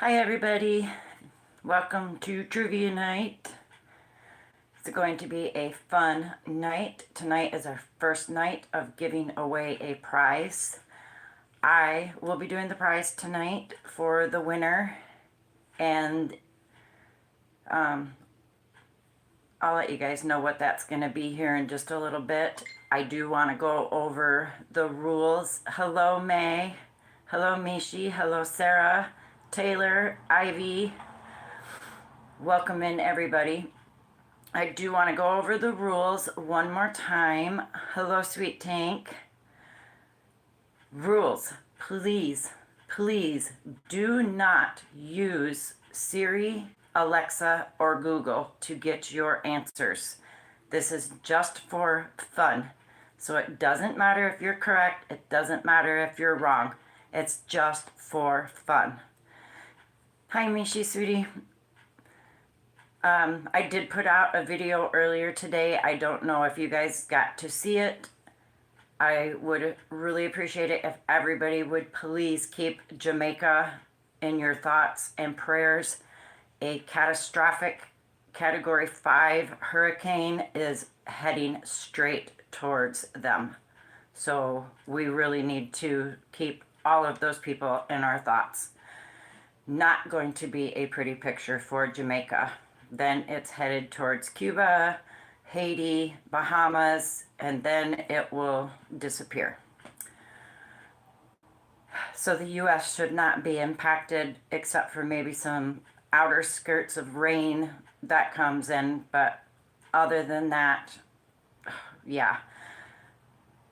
Hi everybody, welcome to Trivia Night. It's going to be a fun night. Tonight is our first night of giving away a prize. I will be doing the prize tonight for the winner, and I'll let you guys know what that's going to be here in just a little bit. I do want to go over the rules. Hello May, hello Mishi, hello Sarah, Taylor, Ivy. Welcome in everybody. I do want to go over the rules one more time. Hello Sweet Tank. Rules. Please do not use Siri, Alexa, or Google to get your answers. This is just for fun. So it doesn't matter if you're correct. It doesn't matter if you're wrong. It's just for fun. Hi Mishi, sweetie. I did put out a video earlier today. I don't know if you guys got to see it. I would really appreciate it if everybody would please keep Jamaica in your thoughts and prayers. A catastrophic Category 5 hurricane is heading straight towards them. So we really need to keep all of those people in our thoughts. Not going to be a pretty picture for Jamaica. Then it's headed towards Cuba, Haiti, Bahamas, and then it will disappear. So the U.S. should not be impacted except for maybe some outer skirts of rain that comes in, but other than that, yeah.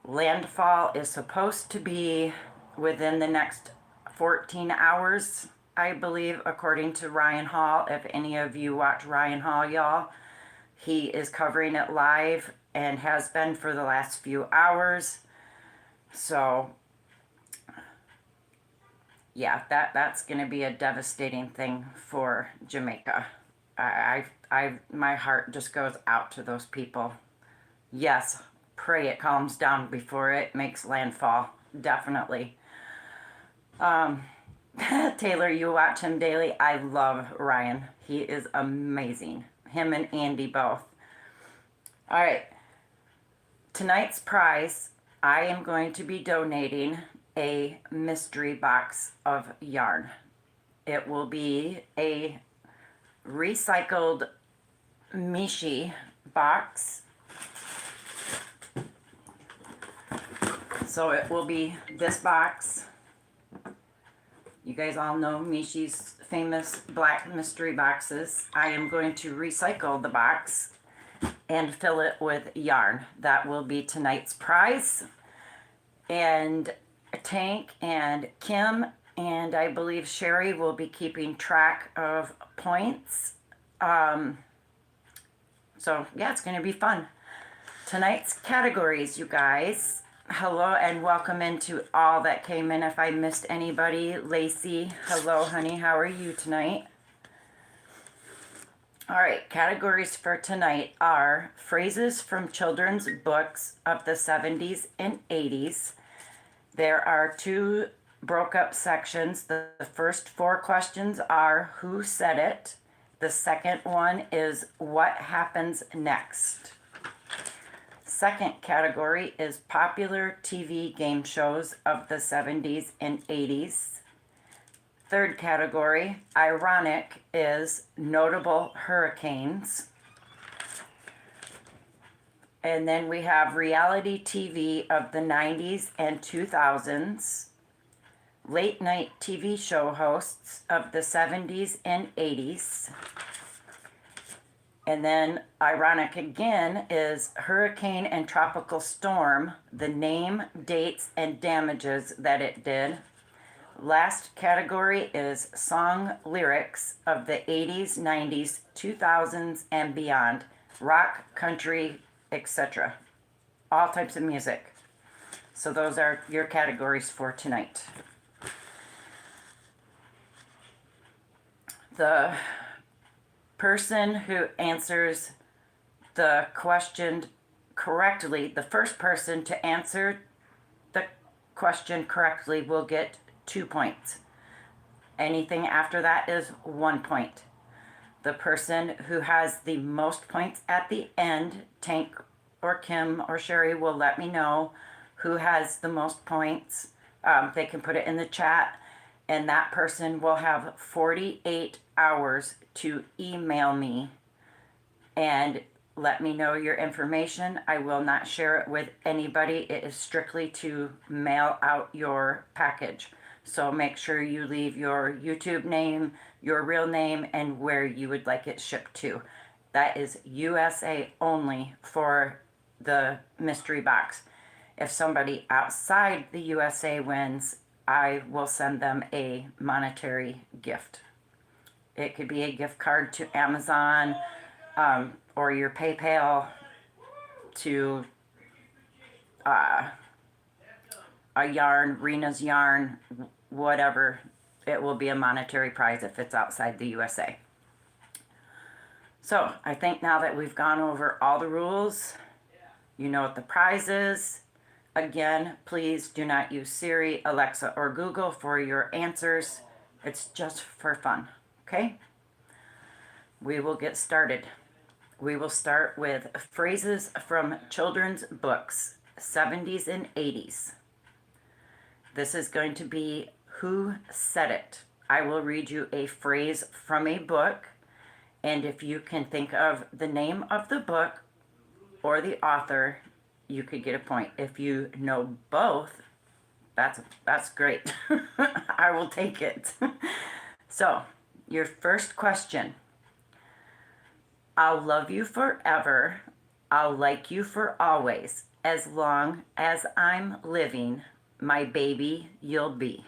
Landfall is supposed to be within the next 14 hours. I believe, according to Ryan Hall. If any of you watch Ryan Hall, y'all, he is covering it live and has been for the last few hours. So, yeah, that's going to be a devastating thing for Jamaica. My heart just goes out to those people. Yes, pray it calms down before it makes landfall. Definitely. Taylor, you watch him daily. I love Ryan. He is amazing. Him and Andy both. All right. Tonight's prize, I am going to be donating a mystery box of yarn. It will be a recycled Mishi box. So it will be this box. You guys all know Mishi's famous black mystery boxes. I am going to recycle the box and fill it with yarn. That will be tonight's prize. And Tank and Kim and I believe Sherry will be keeping track of points. So yeah, it's going to be fun. Tonight's categories, you guys. Hello and welcome into all that came in. If I missed anybody, Lacey, hello honey, how are you tonight? All right, categories for tonight are phrases from children's books of the 70s and 80s. There are two broke up sections. The first 4 questions are who said it. The second one is what happens next. Second category is popular TV game shows of the 70s and 80s. Third category, ironic, is notable hurricanes. And then we have reality TV of the 90s and 2000s. Late night TV show hosts of the 70s and 80s. And then, ironic again, is hurricane and tropical storm, the name, dates, and damages that it did. Last category is song lyrics of the 80s, 90s, 2000s, and beyond. Rock, country, etc. All types of music. So those are your categories for tonight. The person who answers the question correctly, the first person to answer the question correctly will get 2 points. Anything after that is 1 point. The person who has the most points at the end, Tank or Kim or Sherry will let me know who has the most points. They can put it in the chat, and that person will have 48 hours to email me and let me know your information. I will not share it with anybody. It is strictly to mail out your package. So make sure you leave your YouTube name, your real name, and where you would like it shipped to. That is USA only for the mystery box. If somebody outside the USA wins, I will send them a monetary gift. It could be a gift card to Amazon, or your PayPal to a yarn, Rena's yarn, whatever. It will be a monetary prize if it's outside the USA. So I think now that we've gone over all the rules, you know what the prize is. Again, please do not use Siri, Alexa, or Google for your answers. It's just for fun, okay? We will get started. We will start with phrases from children's books, 70s and 80s. This is going to be Who Said It? I will read you a phrase from a book, and if you can think of the name of the book or the author, you could get a point. If you know both, that's great. I will take it. So, your first question. I'll love you forever. I'll like you for always. As long as I'm living, my baby you'll be.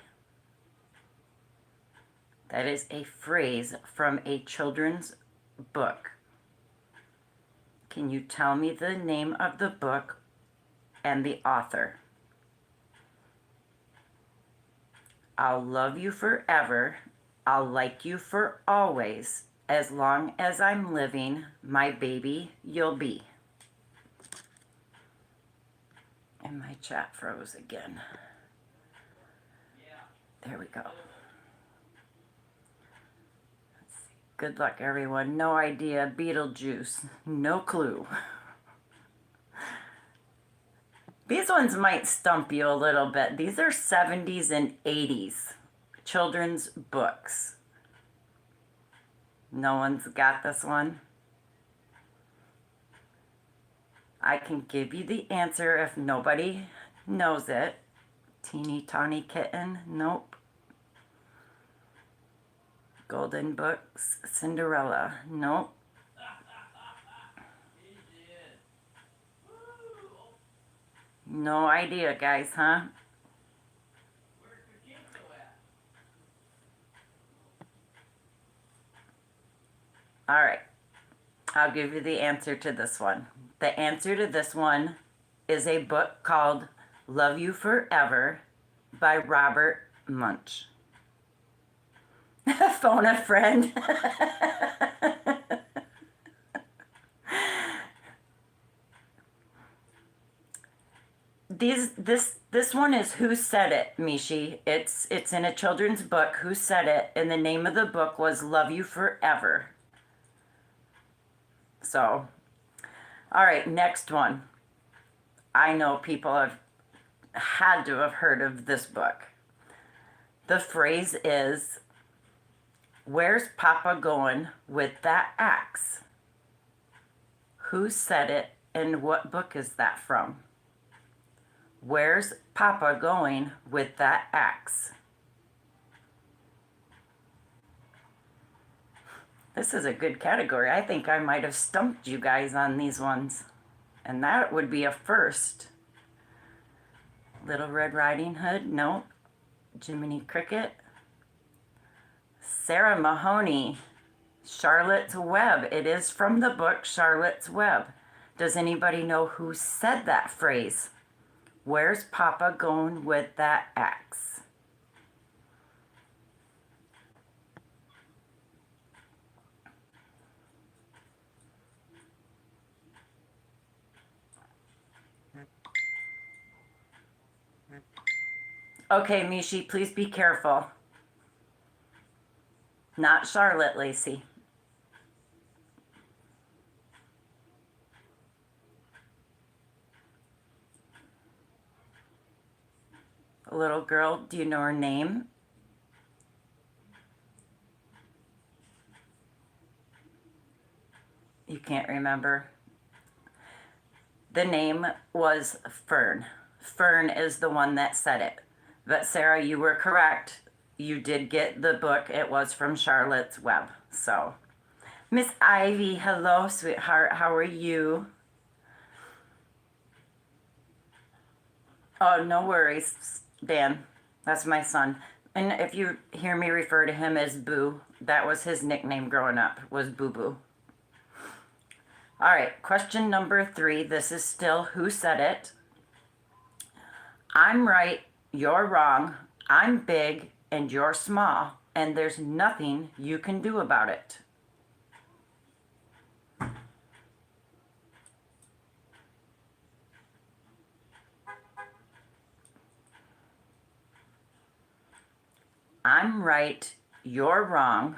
That is a phrase from a children's book. Can you tell me the name of the book and the author? I'll love you forever. I'll like you for always. As long as I'm living, my baby you'll be. And my chat froze again. There we go. Let's see. Good luck, everyone. No idea. Beetlejuice. No clue. These ones might stump you a little bit. These are 70s and 80s children's books. No one's got this one. I can give you the answer if nobody knows it. Teeny Tawny Kitten, nope. Golden Books, Cinderella, nope. No idea, guys, huh? All right, I'll give you the answer to this one. The answer to this one is a book called Love You Forever by Robert Munsch. Phone a friend. This one is Who Said It, Mishi. It's in a children's book, Who Said It, and the name of the book was Love You Forever. So, all right, next one. I know people have had to have heard of this book. The phrase is, where's Papa going with that axe? Who said it and what book is that from? Where's Papa going with that axe? This is a good category. I think I might have stumped you guys on these ones. And that would be a first. Little Red Riding Hood, no. Jiminy Cricket. Sarah Mahoney, Charlotte's Web. It is from the book Charlotte's Web. Does anybody know who said that phrase? Where's Papa going with that axe? Okay, Mishi, please be careful. Not Charlotte Lacey. A little girl, do you know her name? You can't remember. The name was Fern. Fern is the one that said it. But Sarah, you were correct. You did get the book. It was from Charlotte's Web. So, Miss Ivy, hello, sweetheart. How are you? Oh, no worries, Dan. That's my son. And if you hear me refer to him as Boo, that was his nickname growing up, was Boo Boo. All right, question number 3. This is still Who Said It? I'm right, you're wrong. I'm big and you're small, and there's nothing you can do about it. I'm right, you're wrong.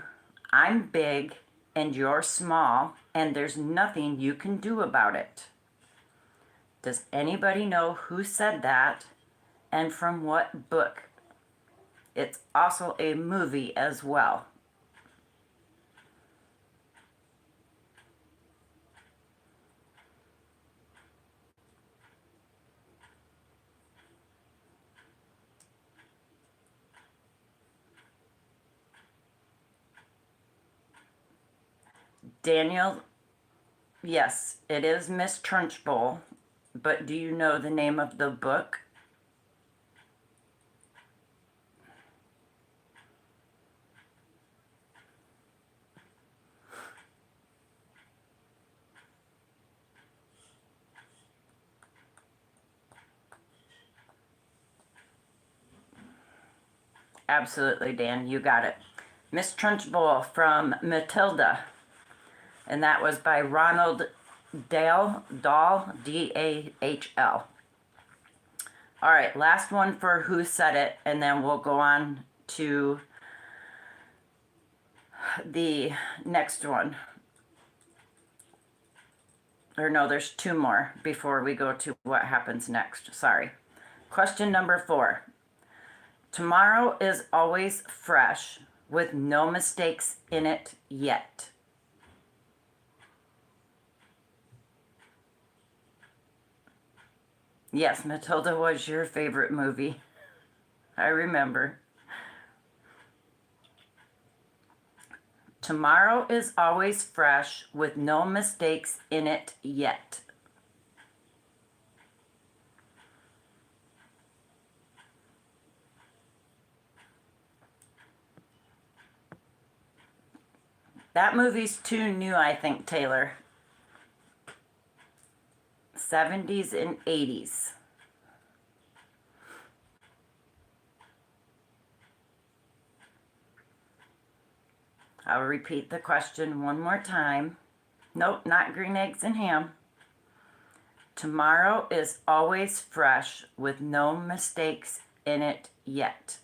I'm big and you're small, and there's nothing you can do about it. Does anybody know who said that and from what book? It's also a movie as well. Daniel, yes, it is Miss Trunchbull, but do you know the name of the book? Absolutely, Dan, you got it. Miss Trunchbull from Matilda, and that was by Ronald Dahl, D-A-H-L. All right, last one for Who Said It, and then we'll go on to the next one. Or no, there's 2 more before we go to what happens next. Sorry. Question number 4. Tomorrow is always fresh with no mistakes in it yet. Yes, Matilda was your favorite movie. I remember. Tomorrow is always fresh with no mistakes in it yet. That movie's too new, I think, Taylor. 70s and 80s. I'll repeat the question one more time. Nope, not green eggs and ham. Tomorrow is always fresh with no mistakes in it yet.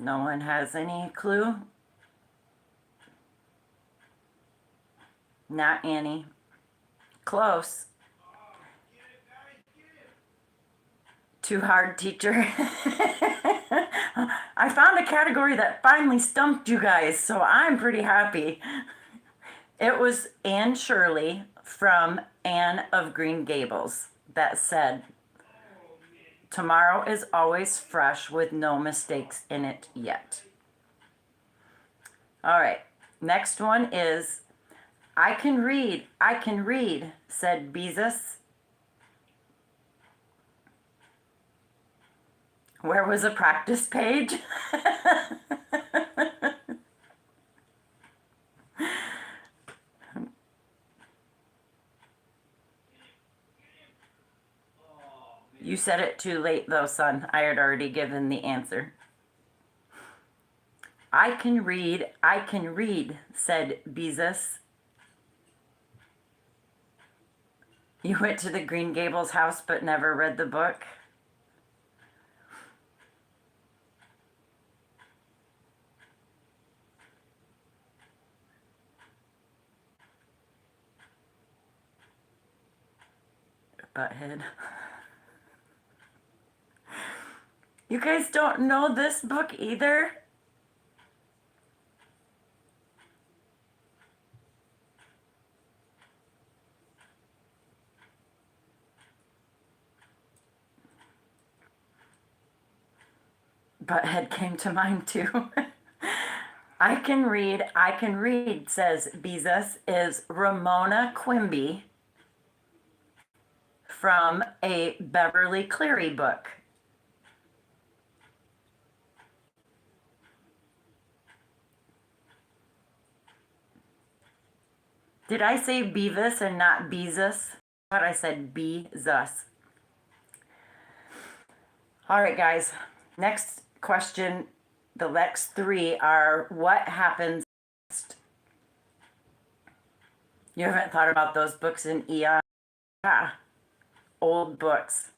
No one has any clue? Not Annie. Close. Too hard, teacher. I found a category that finally stumped you guys, so I'm pretty happy. It was Anne Shirley from Anne of Green Gables that said, tomorrow is always fresh with no mistakes in it yet. All right, next one is, I can read, said Beezus. Where was a practice page? You said it too late though, son. I had already given the answer. I can read, said Beezus. You went to the Green Gables house but never read the book? Butthead. You guys don't know this book either? Butthead came to mind too. I can read, says Beezus, is Ramona Quimby from a Beverly Cleary book. Did I say Beavis and not Beezus? I thought I said Beezus. All right, guys. Next question. The next three are what happens next? You haven't thought about those books in eons? Ah, old books.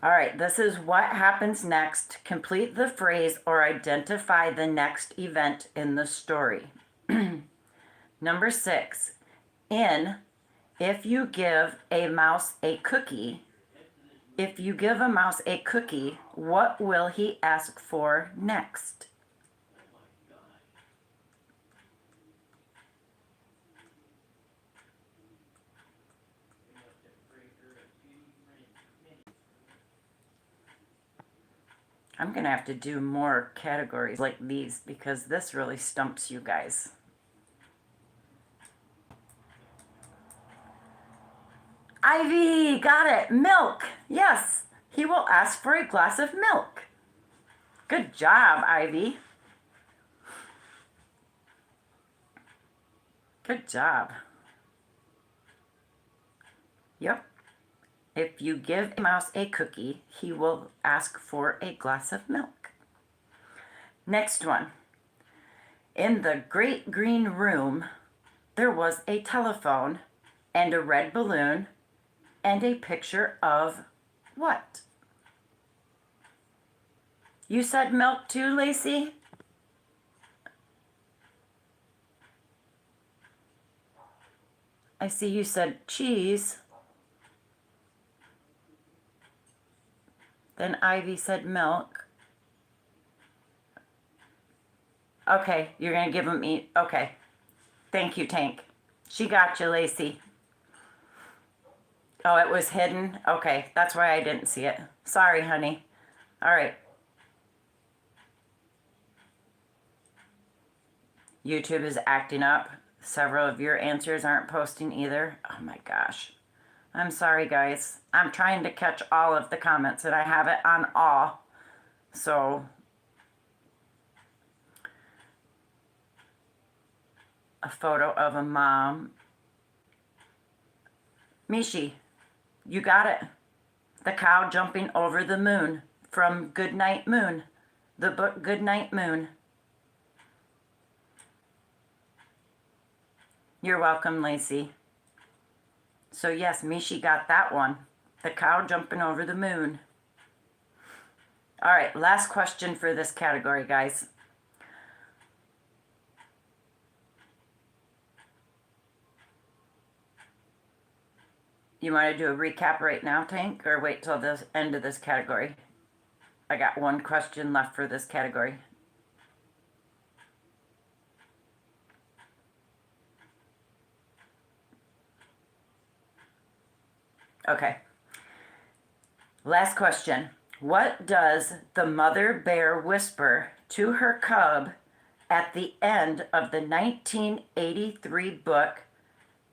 All right, this is what happens next. Complete the phrase or identify the next event in the story. Number 6, if you give a mouse a cookie, what will he ask for next? I'm going to have to do more categories like these because this really stumps you guys. Ivy, got it. Milk. Yes, he will ask for a glass of milk. Good job, Ivy. Good job. Yep. If you give a mouse a cookie, he will ask for a glass of milk. Next one. In the great green room, there was a telephone and a red balloon and a picture of what? You said milk too, Lacey? I see you said cheese. Then Ivy said milk. Okay, you're going to give them eat. Okay. Thank you, Tank. She got you, Lacey. Oh, it was hidden? Okay, that's why I didn't see it. Sorry, honey. All right. YouTube is acting up. Several of your answers aren't posting either. Oh my gosh. I'm sorry, guys. I'm trying to catch all of the comments and I have it on all. So, a photo of a mom. Mishi, you got it. The cow jumping over the moon from Goodnight Moon, the book Goodnight Moon. You're welcome, Lacey. So yes, Mishi got that one. The cow jumping over the moon. All right, last question for this category, guys. You want to do a recap right now, Tank, or wait till the end of this category? I got one question left for this category. Okay. Last question. What does the mother bear whisper to her cub at the end of the 1983 book,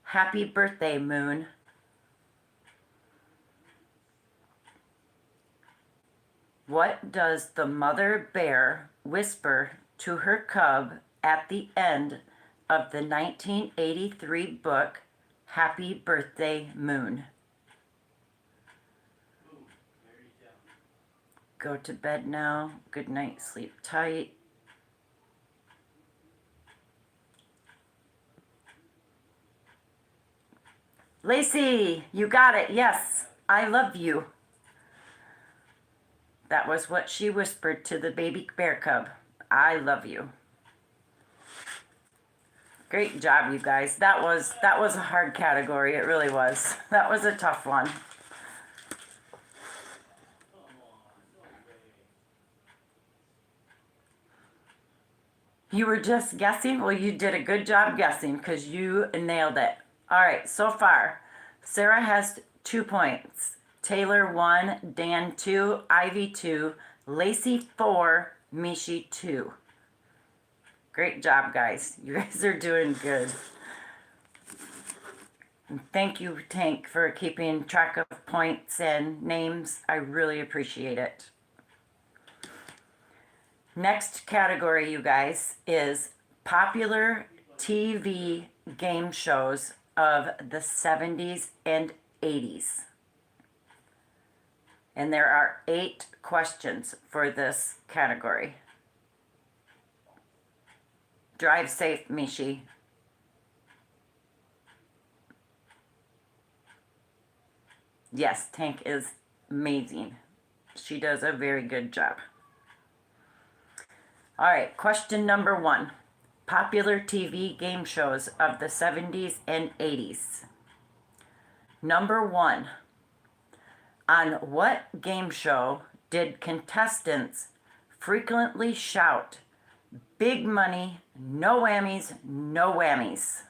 Happy Birthday, Moon? What does the mother bear whisper to her cub at the end of the 1983 book, Happy Birthday, Moon? Go to bed now. Good night. Sleep tight. Lacey, you got it. Yes, I love you. That was what she whispered to the baby bear cub. I love you. Great job, you guys. That was a hard category. It really was. That was a tough one. You were just guessing? Well, you did a good job guessing because you nailed it. All right, so far, Sarah has 2 points. Taylor 1, Dan 2, Ivy 2, Lacey 4, Mishi 2. Great job, guys. You guys are doing good. And thank you, Tank, for keeping track of points and names. I really appreciate it. Next category, you guys, is popular TV game shows of the 70s and 80s. And there are 8 questions for this category. Drive safe, Mishi. Yes, Tank is amazing. She does a very good job. All right, question number 1. Popular TV game shows of the 70s and 80s. Number 1. On what game show did contestants frequently shout, "Big money, no whammies, no whammies"?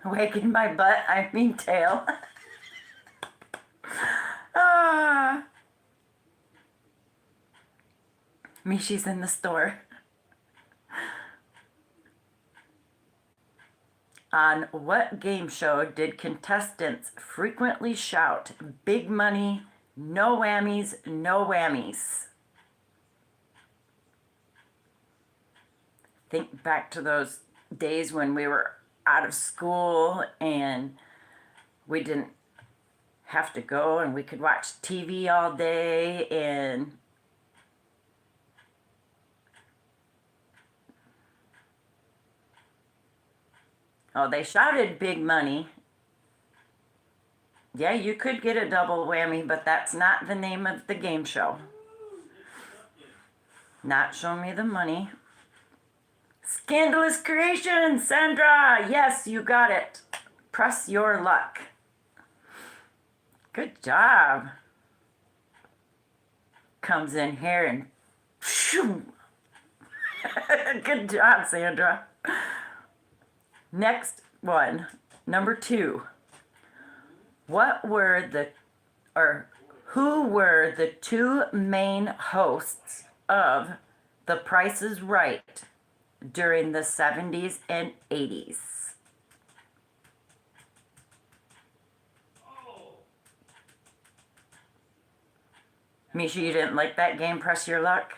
Waking my butt, I mean tail. Mishi's in the store. On what game show did contestants frequently shout, "Big money, no whammies, no whammies"? Think back to those days when we were out of school and we didn't have to go and we could watch TV all day and oh, they shouted "big money." Yeah, you could get a double whammy, but that's not the name of the game show. Not Show Me the Money. Scandalous Creation, Sandra. Yes, you got it. Press your luck. Good job. Comes in here and shoo. Good job, Sandra. Next one, number 2. Who were the 2 main hosts of The Price is Right during the 70s and 80s? Misha, you didn't like that game, Press Your Luck?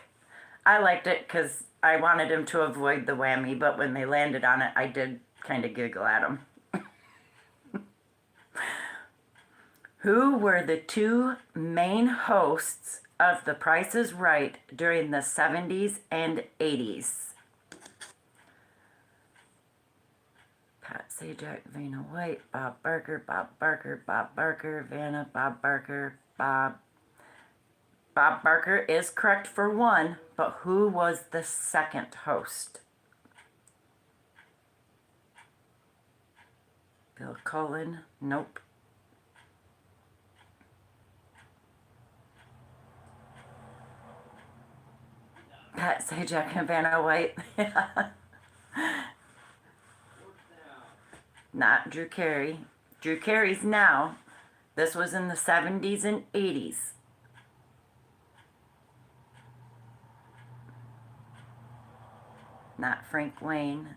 I liked it because I wanted him to avoid the whammy, but when they landed on it, I did kind of giggle at him. Who were the 2 main hosts of The Price is Right during the 70s and 80s? Pat Sajak, Vanna White, Bob Barker, Vanna, Bob Barker, Bob. Bob Barker is correct for 1, but who was the second host? Bill Cullen? Nope. Pat Sajak and Vanna White. Not Drew Carey. Drew Carey's now. This was in the 70s and 80s. Not Frank Wayne.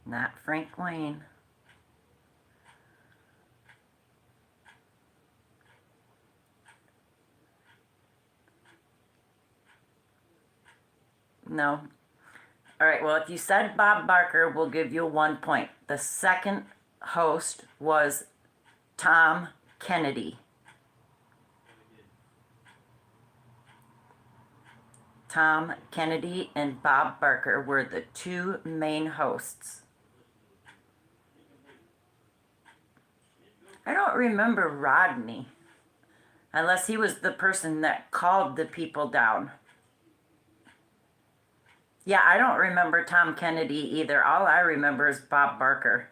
Not Frank Wayne. No. All right, well, if you said Bob Barker, we'll give you 1 point. The second host was Tom Kennedy. Tom Kennedy and Bob Barker were the two main hosts. I don't remember Rodney, unless he was the person that called the people down. Yeah, I don't remember Tom Kennedy either. All I remember is Bob Barker.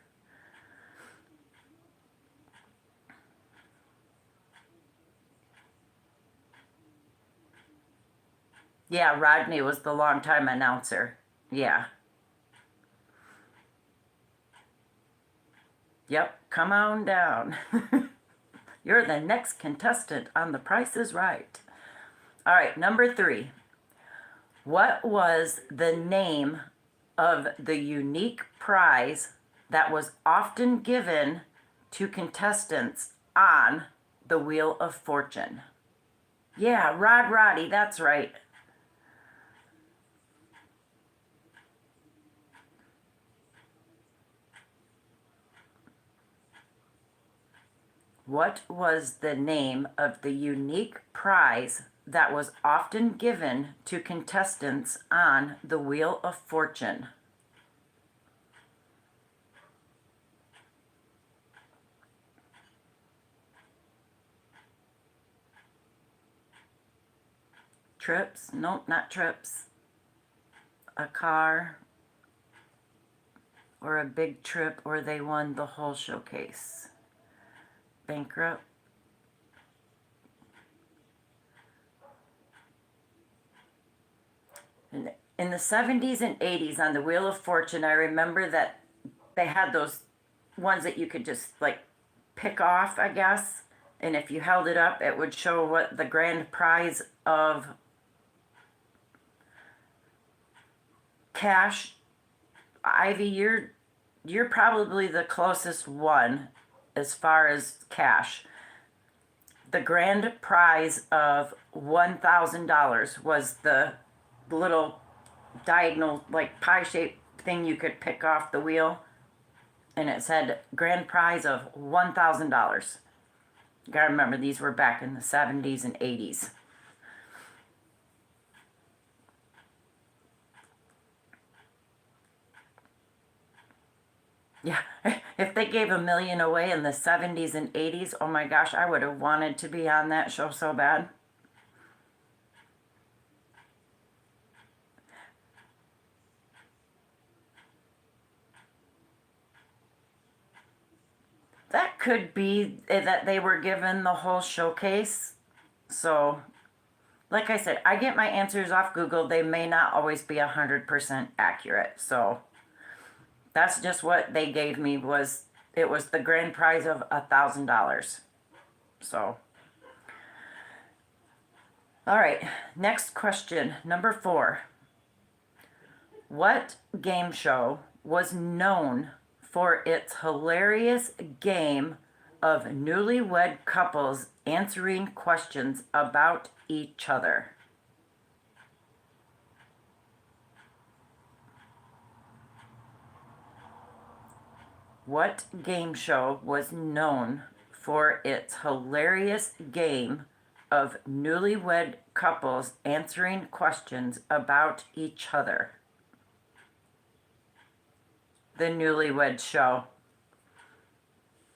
Yeah, Rodney was the longtime announcer. Yeah. Yep, come on down. You're the next contestant on The Price is Right. All right, number 3. What was the name of the unique prize that was often given to contestants on the Wheel of Fortune? Yeah, Roddy, that's right. What was the name of the unique prize that was often given to contestants on the Wheel of Fortune? Trips? Nope, not trips. A car, or a big trip, or they won the whole showcase. Bankrupt. In the 70s and 80s on the Wheel of Fortune, I remember that they had those ones that you could just like pick off, I guess. And if you held it up, it would show what the grand prize of cash. Ivy, you're probably the closest one as far as cash. The grand prize of $1,000 was the little diagonal, like pie-shaped thing you could pick off the wheel, and it said grand prize of $1,000. You gotta remember, these were back in the 70s and 80s. Yeah, if they gave $1 million away in the 70s and 80s, oh my gosh, I would have wanted to be on that show so bad. That could be that they were given the whole showcase. So, like I said, I get my answers off Google. They may not always be 100% accurate. So, that's just what they gave me. It was the grand prize of $1,000. So, all right, next question, number 4. What game show was known for its hilarious game of newlywed couples answering questions about each other? What game show was known for its hilarious game of newlywed couples answering questions about each other? The Newlywed Show.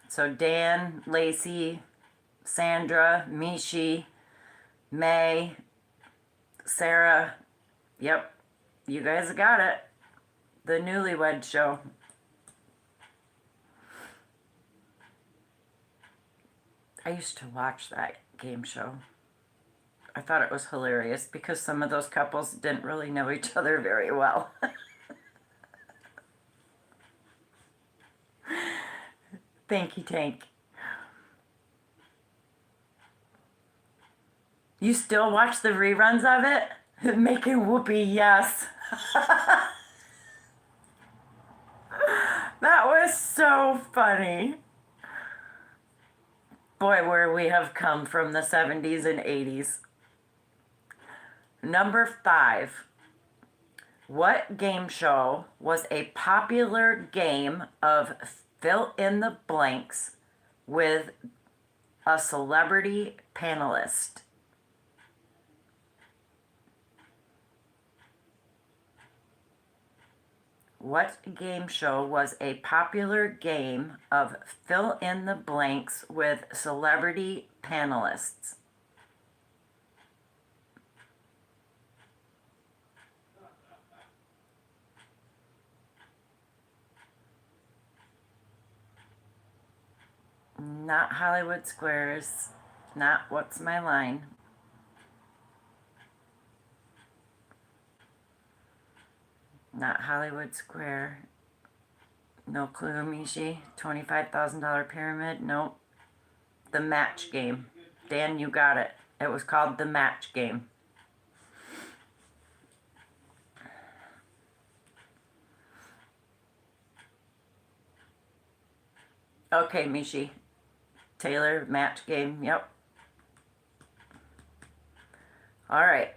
So Dan, Lacey, Sandra, Mishi, May, Sarah. Yep, you guys got it. The Newlywed Show. I used to watch that game show. I thought it was hilarious because some of those couples didn't really know each other very well. Thanky Tank. You still watch the reruns of it? Making whoopee, yes. That was so funny. Boy, where we have come from the 70s and 80s. Number 5. What game show was a popular game of fill in the blanks with a celebrity panelist? What game show was a popular game of fill in the blanks with celebrity panelists? Not Hollywood Squares. Not What's My Line. Not Hollywood Square. No clue, Mishi. $25,000 pyramid. Nope. The Match Game. Dan, you got it. It was called The Match Game. Okay, Mishi. Taylor, Match Game. Yep. All right.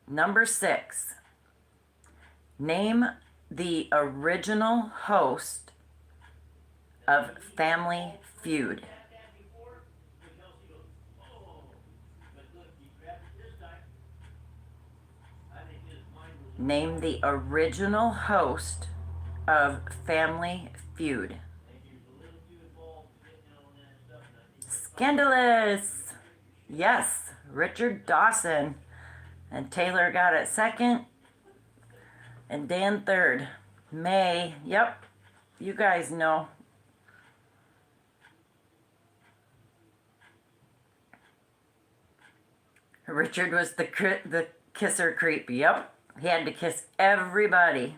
Number 6. Name the original host of Family Feud. Name the original host of Family Feud. Scandalous! Yes, Richard Dawson. And Taylor got it second. And Dan third. May. Yep. You guys know. Richard was the kisser creep. Yep. He had to kiss everybody.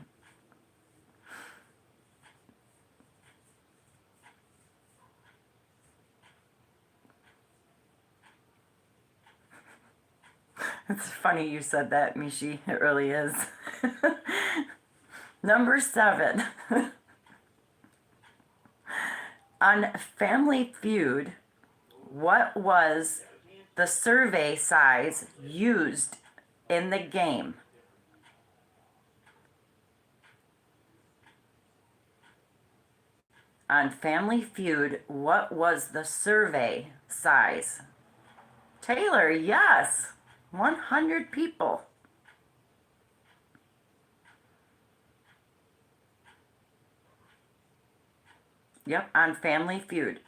It's funny you said that, Mishi. It really is. Number 7. On Family Feud, what was the survey size used in the game? On Family Feud, what was the survey size? Taylor, yes. 100 people. Yep, on Family Feud.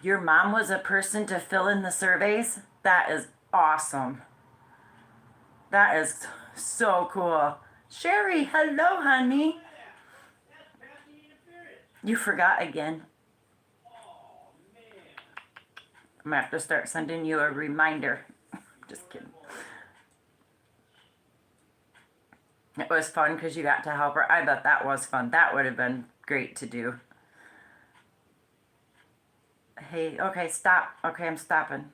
Your mom was a person to fill in the surveys? That is awesome. That is so cool. Sherry, hello, honey. You forgot again. I'm going to have to start sending you a reminder. Just kidding. It was fun because you got to help her. I bet that was fun. That would have been great to do. Hey, okay, stop. Okay, I'm stopping.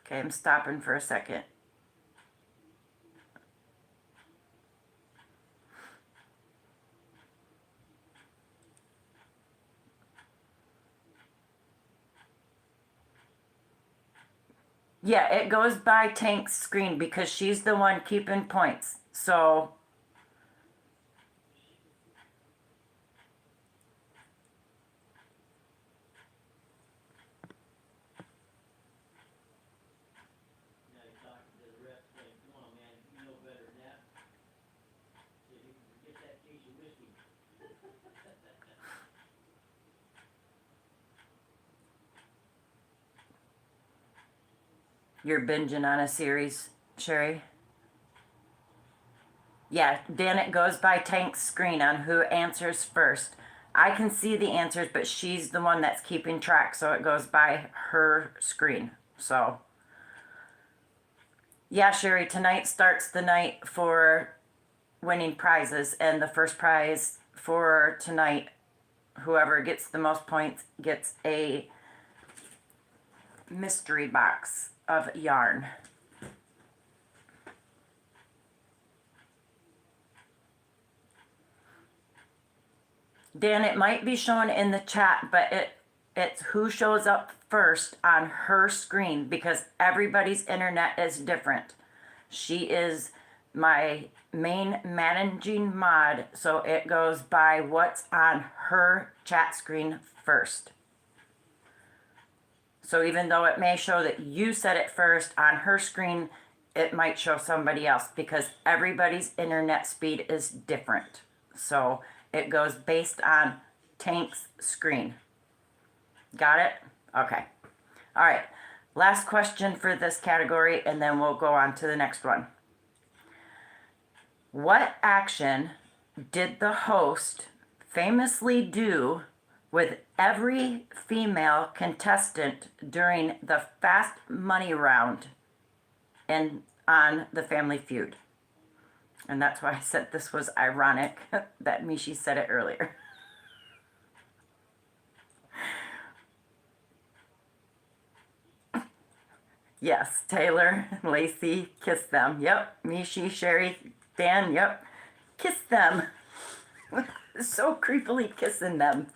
Okay, I'm stopping for a second. Yeah, it goes by Tank's screen because she's the one keeping points. So, you're binging on a series, Sherry? Yeah, Dan, it goes by Tank's screen on who answers first. I can see the answers, but she's the one that's keeping track, so it goes by her screen. So, yeah, Sherry, tonight starts the night for winning prizes, and the first prize for tonight, whoever gets the most points gets a mystery box of yarn. Dan, it might be shown in the chat, but it's who shows up first on her screen because everybody's internet is different. She is my main managing mod, so it goes by what's on her chat screen first. So even though it may show that you said it first on her screen, it might show somebody else because everybody's internet speed is different. So it goes based on Tank's screen. Got it? Okay. All right. Last question for this category, and then we'll go on to the next one. What action did the host famously do with every female contestant during the Fast Money round and on the Family Feud? And that's why I said this was ironic that Mishi said it earlier. Yes, Taylor, Lacey, kiss them. Yep, Mishi, Sherry, Dan, yep, kiss them. So creepily kissing them.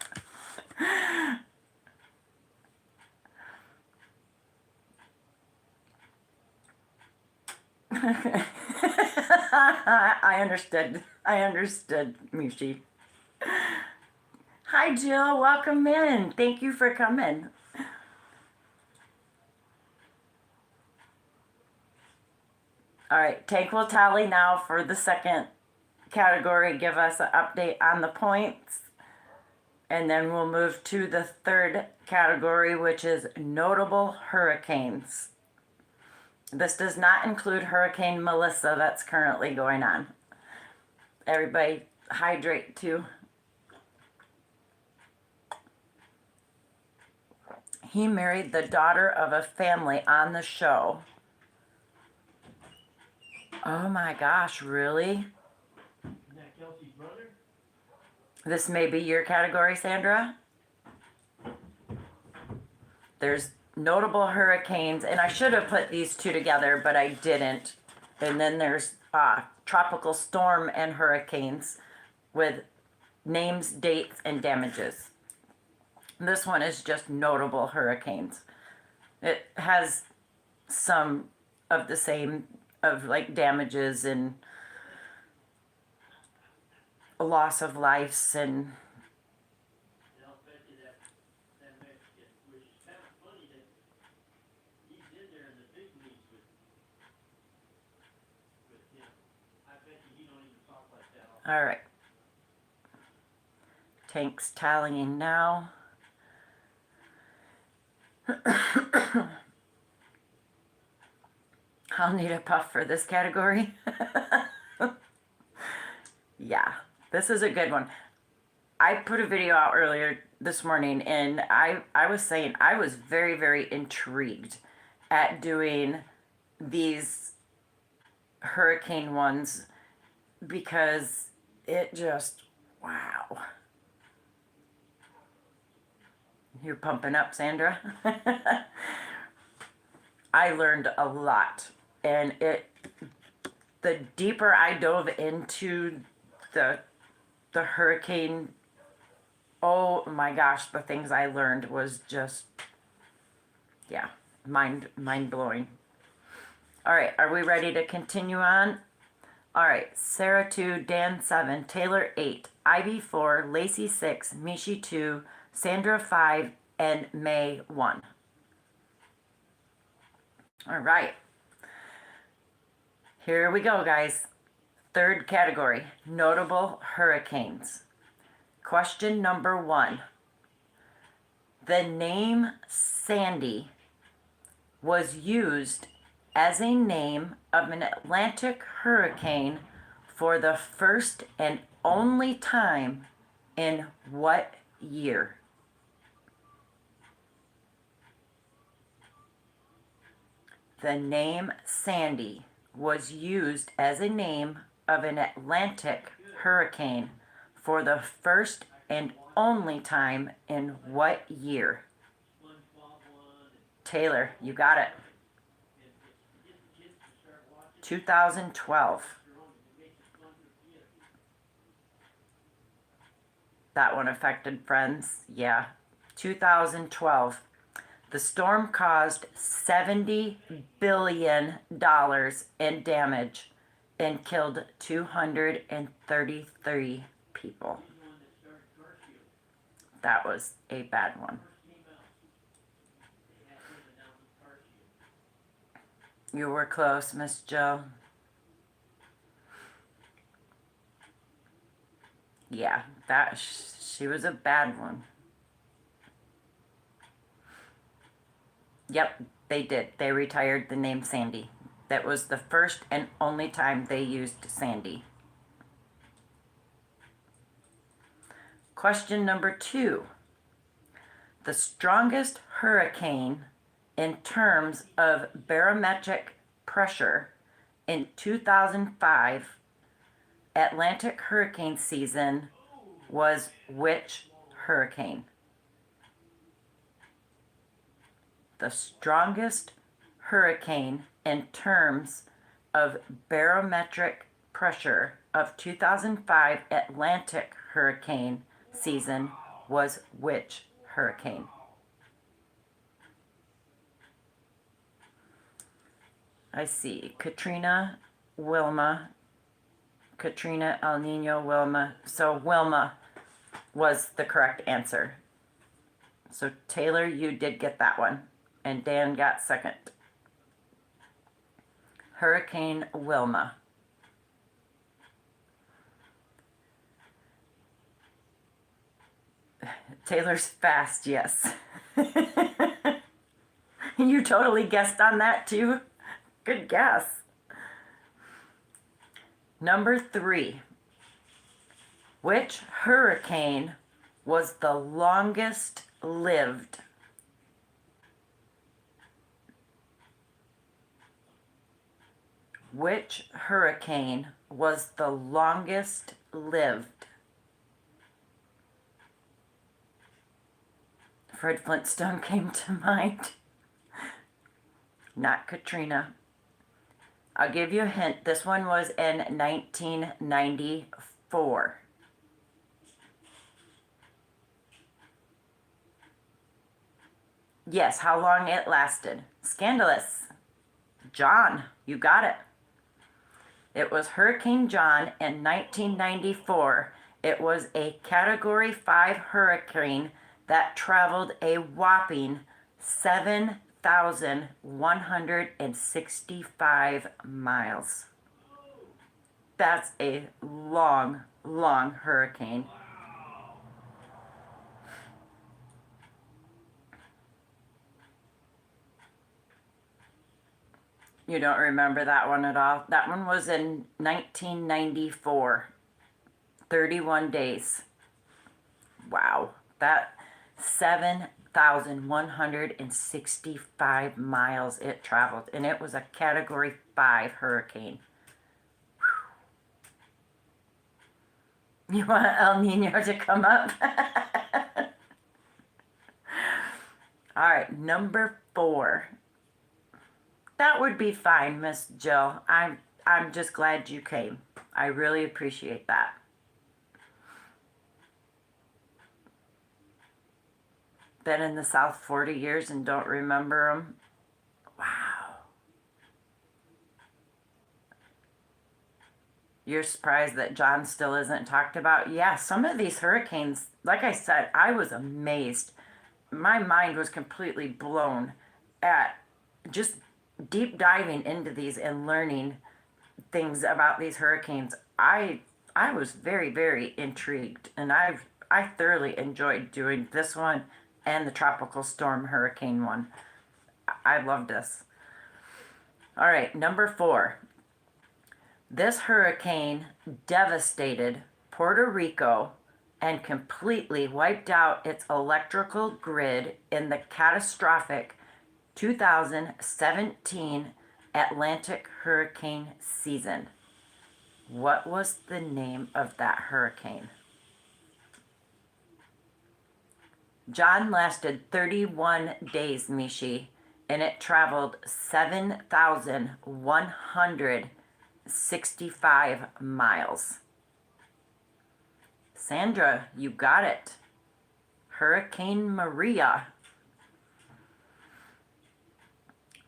I understood, Mishi. Hi, Jill. Welcome in. Thank you for coming. All right, Tank will tally now for the second category, give us an update on the points, and then we'll move to the third category, which is notable hurricanes. This does not include Hurricane Melissa that's currently going on. Everybody hydrate too. He married the daughter of a family on the show. Oh my gosh, really? Isn't that Kelsey's brother? This may be your category, Sandra. There's notable hurricanes, and I should have put these two together, but I didn't. And then there's tropical storm and hurricanes with names, dates, and damages. This one is just notable hurricanes. It has some of the same of like damages and a loss of lives and And I'll bet you that Mexican, which is kind of funny that he's in there in the big leagues with him. I bet you he don't even talk like that. all right. Tank's tallying now. I'll need a puff for this category. Yeah, this is a good one. I put a video out earlier this morning, and I was saying I was very, very intrigued at doing these hurricane ones because it just, wow. You're pumping up, Sandra. I learned a lot, and the deeper I dove into the hurricane, oh my gosh, the things I learned was just, yeah, mind blowing. All right, are we ready to continue on? All right, Sarah 2, Dan 7, Taylor 8, Ivy 4, Lacey 6, Mishi 2, Sandra 5, and May 1. All right. Here we go, guys. Third category, notable hurricanes. Question number 1. The name Sandy was used as a name of an Atlantic hurricane for the first and only time in what year? The name Sandy was used as a name of an Atlantic hurricane for the first and only time in what year? Taylor, you got it. 2012. That one affected friends. Yeah. 2012. The storm caused $70 billion in damage and killed 233 people. That was a bad one. You were close, Miss Jill. Yeah, she was a bad one. Yep, they did. They retired the name Sandy. That was the first and only time they used Sandy. Question number 2. The strongest hurricane in terms of barometric pressure in 2005 Atlantic hurricane season was which hurricane? The strongest hurricane in terms of barometric pressure of 2005 Atlantic hurricane season was which hurricane? I see Katrina, Wilma, Katrina, El Nino, Wilma. So Wilma was the correct answer. So Taylor, you did get that one. And Dan got second. Hurricane Wilma. Taylor's fast, yes. You totally guessed on that too. Good guess. Number 3. Which hurricane was the longest lived? Which hurricane was the longest lived? Fred Flintstone came to mind. Not Katrina. I'll give you a hint. This one was in 1994. Yes, how long it lasted. Scandalous. John, you got it. It was Hurricane John in 1994. It was a Category 5 hurricane that traveled a whopping 7,165 miles. That's a long, long hurricane. You don't remember that one at all? That one was in 1994. 31 days. Wow. That 7,165 miles it traveled. And it was a Category 5 hurricane. Whew. You want El Nino to come up? All right, number 4. That would be fine, Miss Jill. I'm just glad you came. I really appreciate that. Been in the South 40 years and don't remember them. Wow. You're surprised that John still isn't talked about? Yeah, some of these hurricanes, like I said, I was amazed. My mind was completely blown at just deep diving into these and learning things about these hurricanes. I was very, very intrigued, and I thoroughly enjoyed doing this one and the tropical storm hurricane one. I love this. All right, number 4. This hurricane devastated Puerto Rico and completely wiped out its electrical grid in the catastrophic 2017 Atlantic hurricane season. What was the name of that hurricane? John lasted 31 days, Mishi, and it traveled 7,165 miles. Sandra, you got it. Hurricane Maria.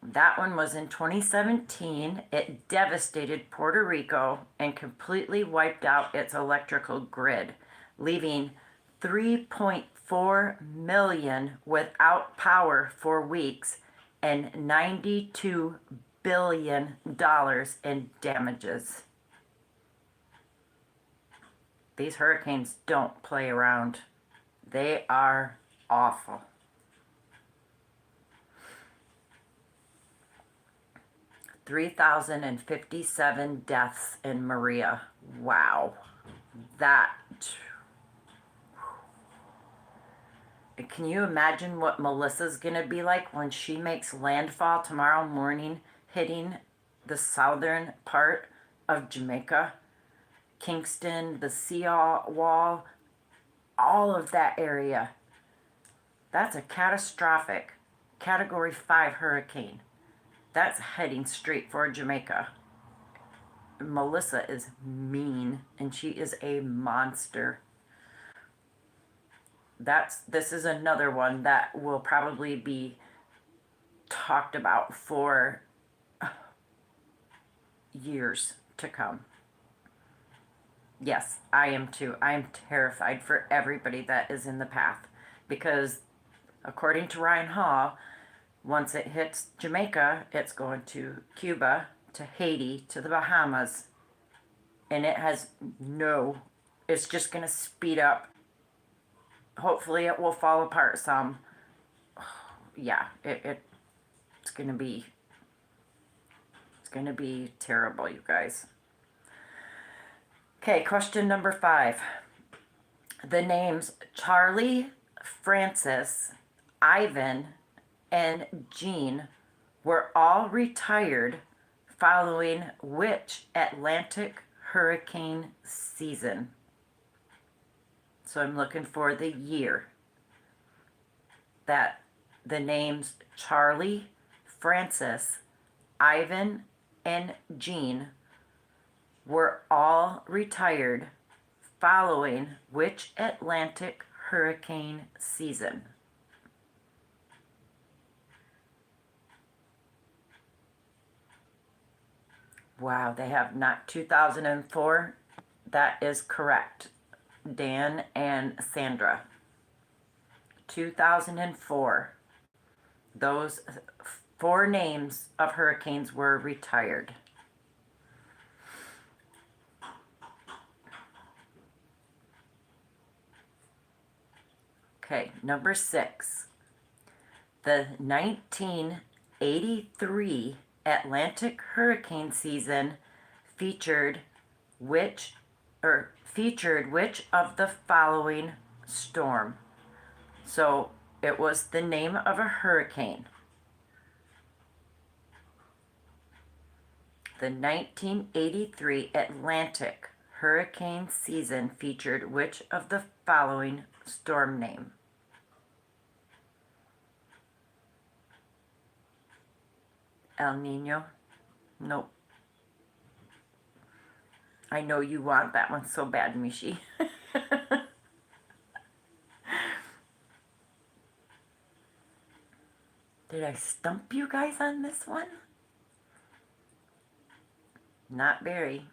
That one was in 2017. It devastated Puerto Rico and completely wiped out its electrical grid, leaving 3.4 million without power for weeks and $92 billion in damages. These hurricanes don't play around. They are awful. 3,057 deaths in Maria. Wow. That. Can you imagine what Melissa's going to be like when she makes landfall tomorrow morning, hitting the southern part of Jamaica? Kingston, the sea wall, all of that area. That's a catastrophic Category 5 hurricane. That's heading straight for Jamaica. Melissa is mean, and she is a monster. This is another one that will probably be talked about for years to come. Yes, I am too. I am terrified for everybody that is in the path, because according to Ryan Hall, once it hits Jamaica, it's going to Cuba, to Haiti, to the Bahamas, and it's just going to speed up. Hopefully it will fall apart some. Yeah, it's going to be terrible, you guys. Okay, question number 5. The names Charlie, Francis, Ivan, and Jean were all retired following which Atlantic hurricane season? So I'm looking for the year that the names Charlie, Francis, Ivan, and Jean were all retired following which Atlantic hurricane season? Wow, they have not 2004. That is correct. Dan and Sandra. 2004. Those 4 names of hurricanes were retired. Okay, number 6. The 1983 Atlantic hurricane season featured which of the following storm? So it was the name of a hurricane. The 1983 Atlantic hurricane season featured which of the following storm name? El Nino? Nope. I know you want that one so bad, Mishi. Did I stump you guys on this one? Not very.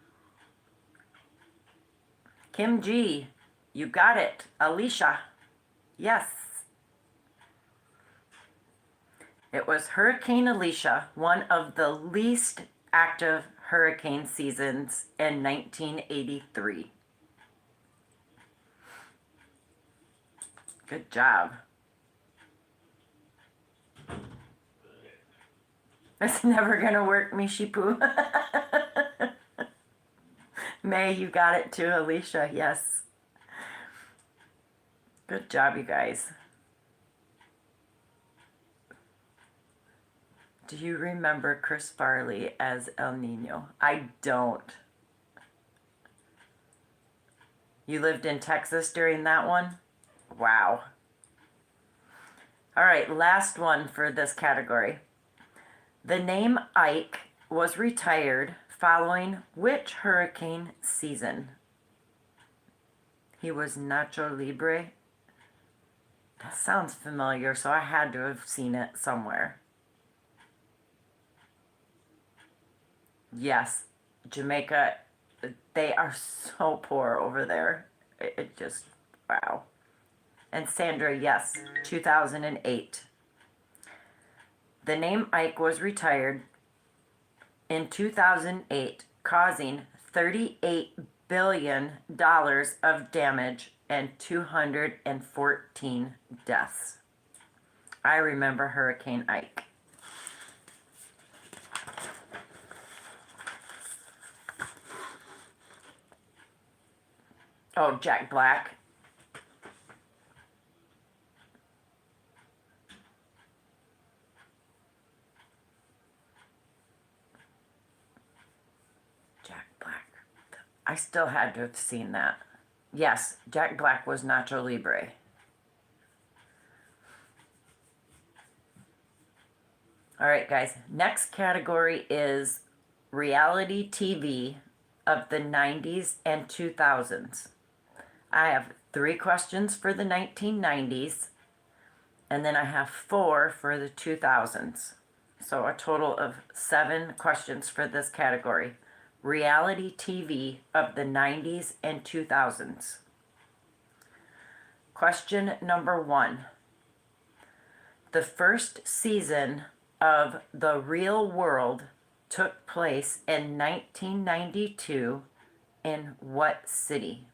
Kim G, you got it. Alicia, yes. It was Hurricane Alicia, one of the least active hurricane seasons in 1983. Good job. It's never gonna work, Mishipu. May, you got it too, Alicia, yes. Good job, you guys. Do you remember Chris Farley as El Nino? I don't. You lived in Texas during that one? Wow. All right, last one for this category. The name Ike was retired following which hurricane season? He was Nacho Libre. That sounds familiar, so I had to have seen it somewhere. Yes, Jamaica, they are so poor over there. It just, wow. And Sandra, yes, 2008. The name Ike was retired in 2008, causing $38 billion of damage and 214 deaths. I remember Hurricane Ike. Oh, Jack Black. Jack Black. I still had to have seen that. Yes, Jack Black was Nacho Libre. All right, guys. Next category is reality TV of the 90s and 2000s. I have 3 questions for the 1990s, and then I have 4 for the 2000s. So a total of 7 questions for this category. Reality TV of the 90s and 2000s. Question number 1. The first season of The Real World took place in 1992 in what city?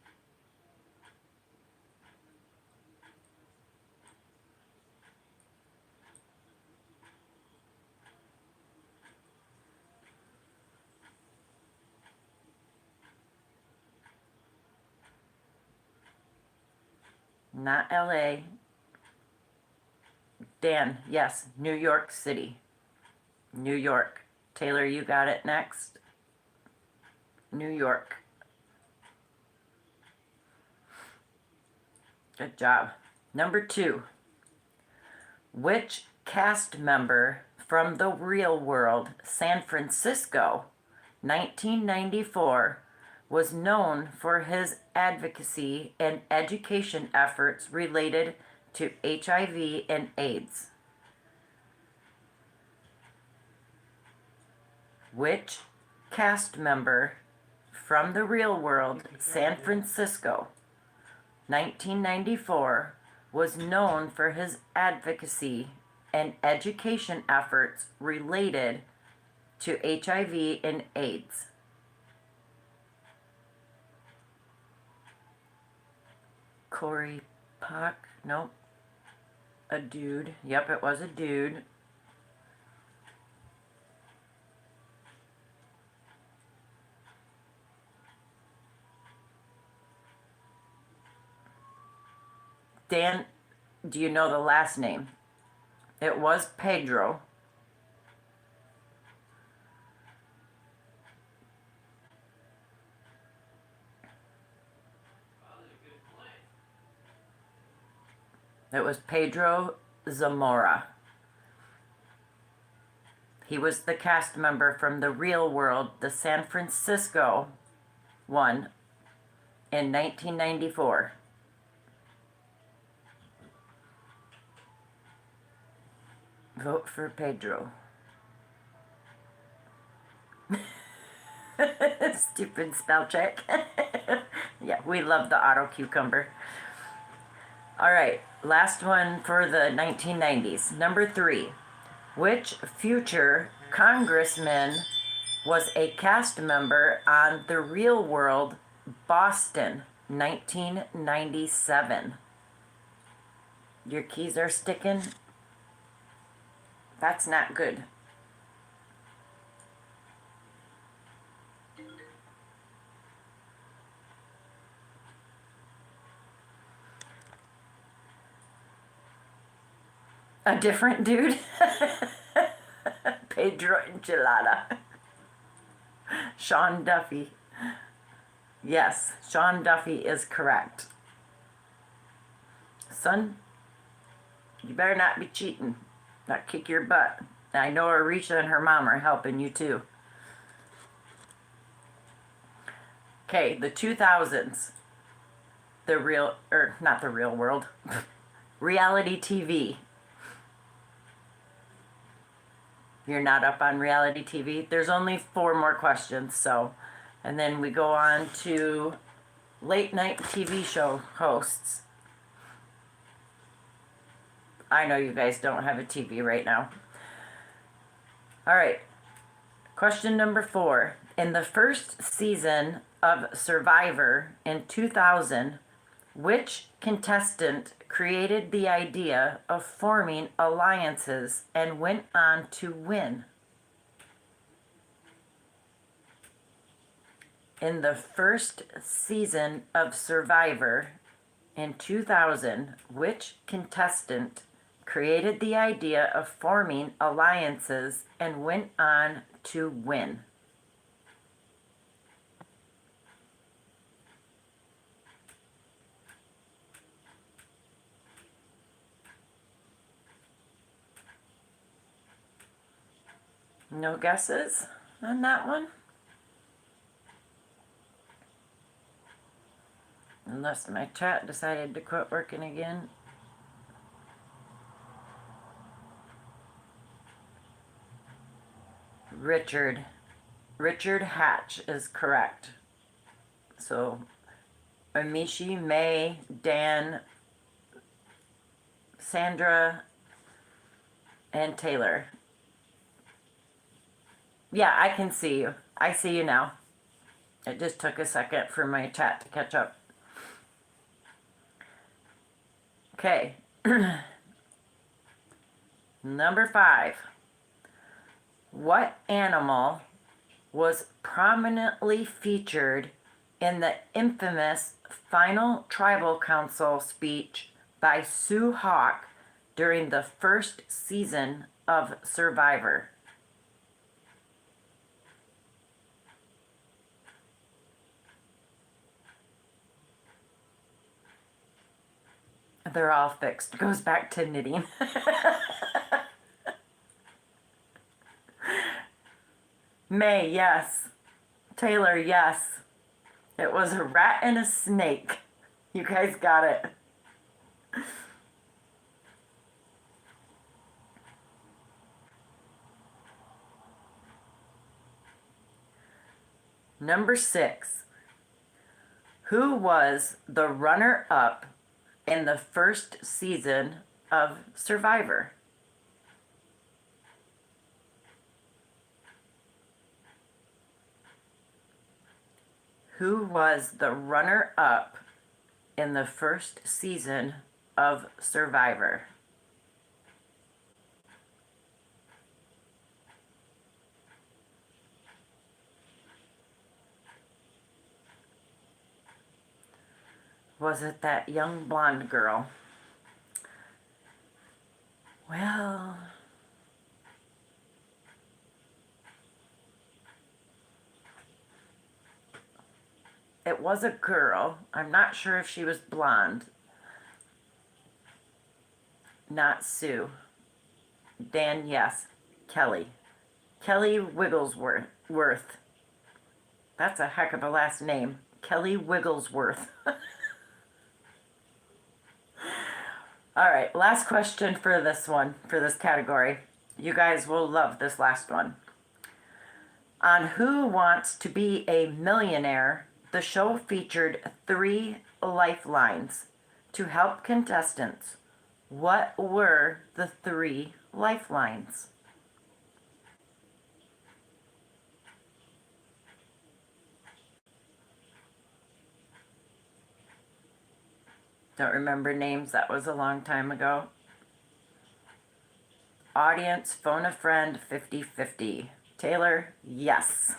Not LA. Dan, yes, New York City. New York. Taylor, you got it next. New York. Good job. Number 2. Which cast member from The Real World, San Francisco, 1994, was known for his advocacy and education efforts related to HIV and AIDS? Which cast member from The Real World, San Francisco, 1994, was known for his advocacy and education efforts related to HIV and AIDS? Corey Puck? Nope. A dude. Yep, it was a dude. Dan, do you know the last name? It was Pedro. It was Pedro Zamora. He was the cast member from The Real World, the San Francisco one, in 1994. Vote for Pedro. Stupid spell check. Yeah, we love the auto cucumber. All right, last one for the 1990s. Number 3. Which future congressman was a cast member on The Real World, Boston, 1997? Your keys are sticking? That's not good. A different dude? Pedro Enchilada. Sean Duffy. Yes, Sean Duffy is correct. Son, you better not be cheating. Not kick your butt. I know Arisha and her mom are helping you too. Okay, the 2000s. the real, or not the real world, reality TV. You're not up on reality TV? There's only 4 more questions, so. And then we go on to late night TV show hosts. I know you guys don't have a TV right now. All right. Question number 4. In the first season of Survivor in 2000, which contestant created the idea of forming alliances and went on to win? In the first season of Survivor in 2000, which contestant created the idea of forming alliances and went on to win? No guesses on that one? Unless my chat decided to quit working again. Richard Hatch is correct. So, Amishi, May, Dan, Sandra, and Taylor. Yeah, I can see you. I see you now. It just took a second for my chat to catch up. Okay. Number 5. What animal was prominently featured in the infamous final tribal council speech by Sue Hawk during the first season of Survivor? They're all fixed. Goes back to knitting. May, yes. Taylor, yes. It was a rat and a snake. You guys got it. Number 6. Who was the runner-up in the first season of Survivor? Who was the runner-up in the first season of Survivor? Was it that young blonde girl? Well, it was a girl. I'm not sure if she was blonde. Not Sue. Dan, yes. Kelly. Kelly Wigglesworth. That's a heck of a last name. Kelly Wigglesworth. All right, last question for this one, for this category. You guys will love this last one. On Who Wants to Be a Millionaire, the show featured 3 lifelines to help contestants. What were the 3 lifelines? Don't remember names, that was a long time ago. Audience, phone a friend, 50-50. Taylor, yes.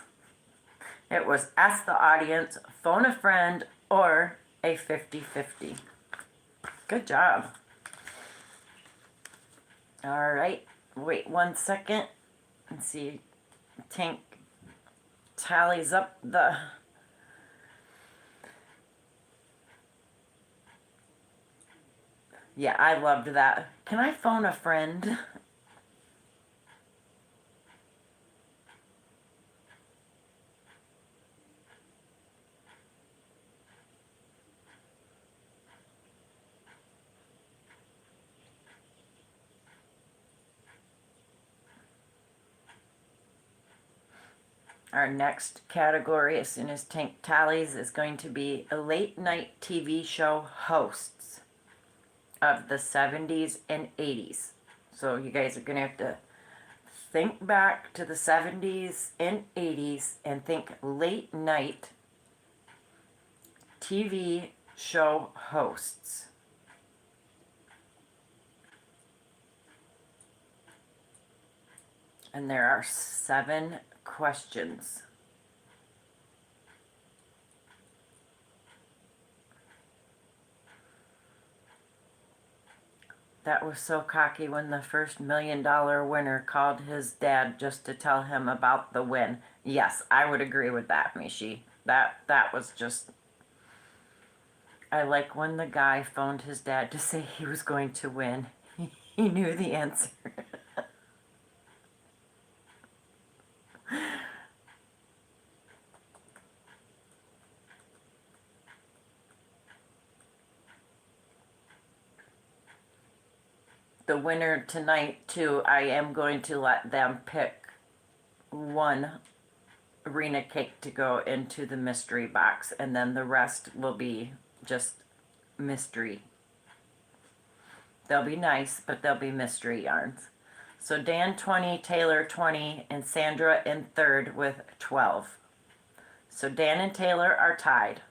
It was ask the audience, phone a friend, or a 50-50. Good job. All right, wait 1 second and see. Tank tallies up the... Yeah, I loved that. Can I phone a friend? Our next category, as soon as Tank tallies, is going to be a late night TV show hosts of the 70s and 80s. So you guys are going to have to think back to the 70s and 80s and think late night TV show hosts. And there are 7 questions. That was so cocky when the first $1 million winner called his dad just to tell him about the win. Yes, I would agree with that, Mishi. That was just... I like when the guy phoned his dad to say he was going to win. He knew the answer. The winner tonight, too, I am going to let them pick one arena cake to go into the mystery box, and then the rest will be just mystery. They'll be nice, but they'll be mystery yarns. So Dan 20, Taylor 20, and Sandra in third with 12. So Dan and Taylor are tied.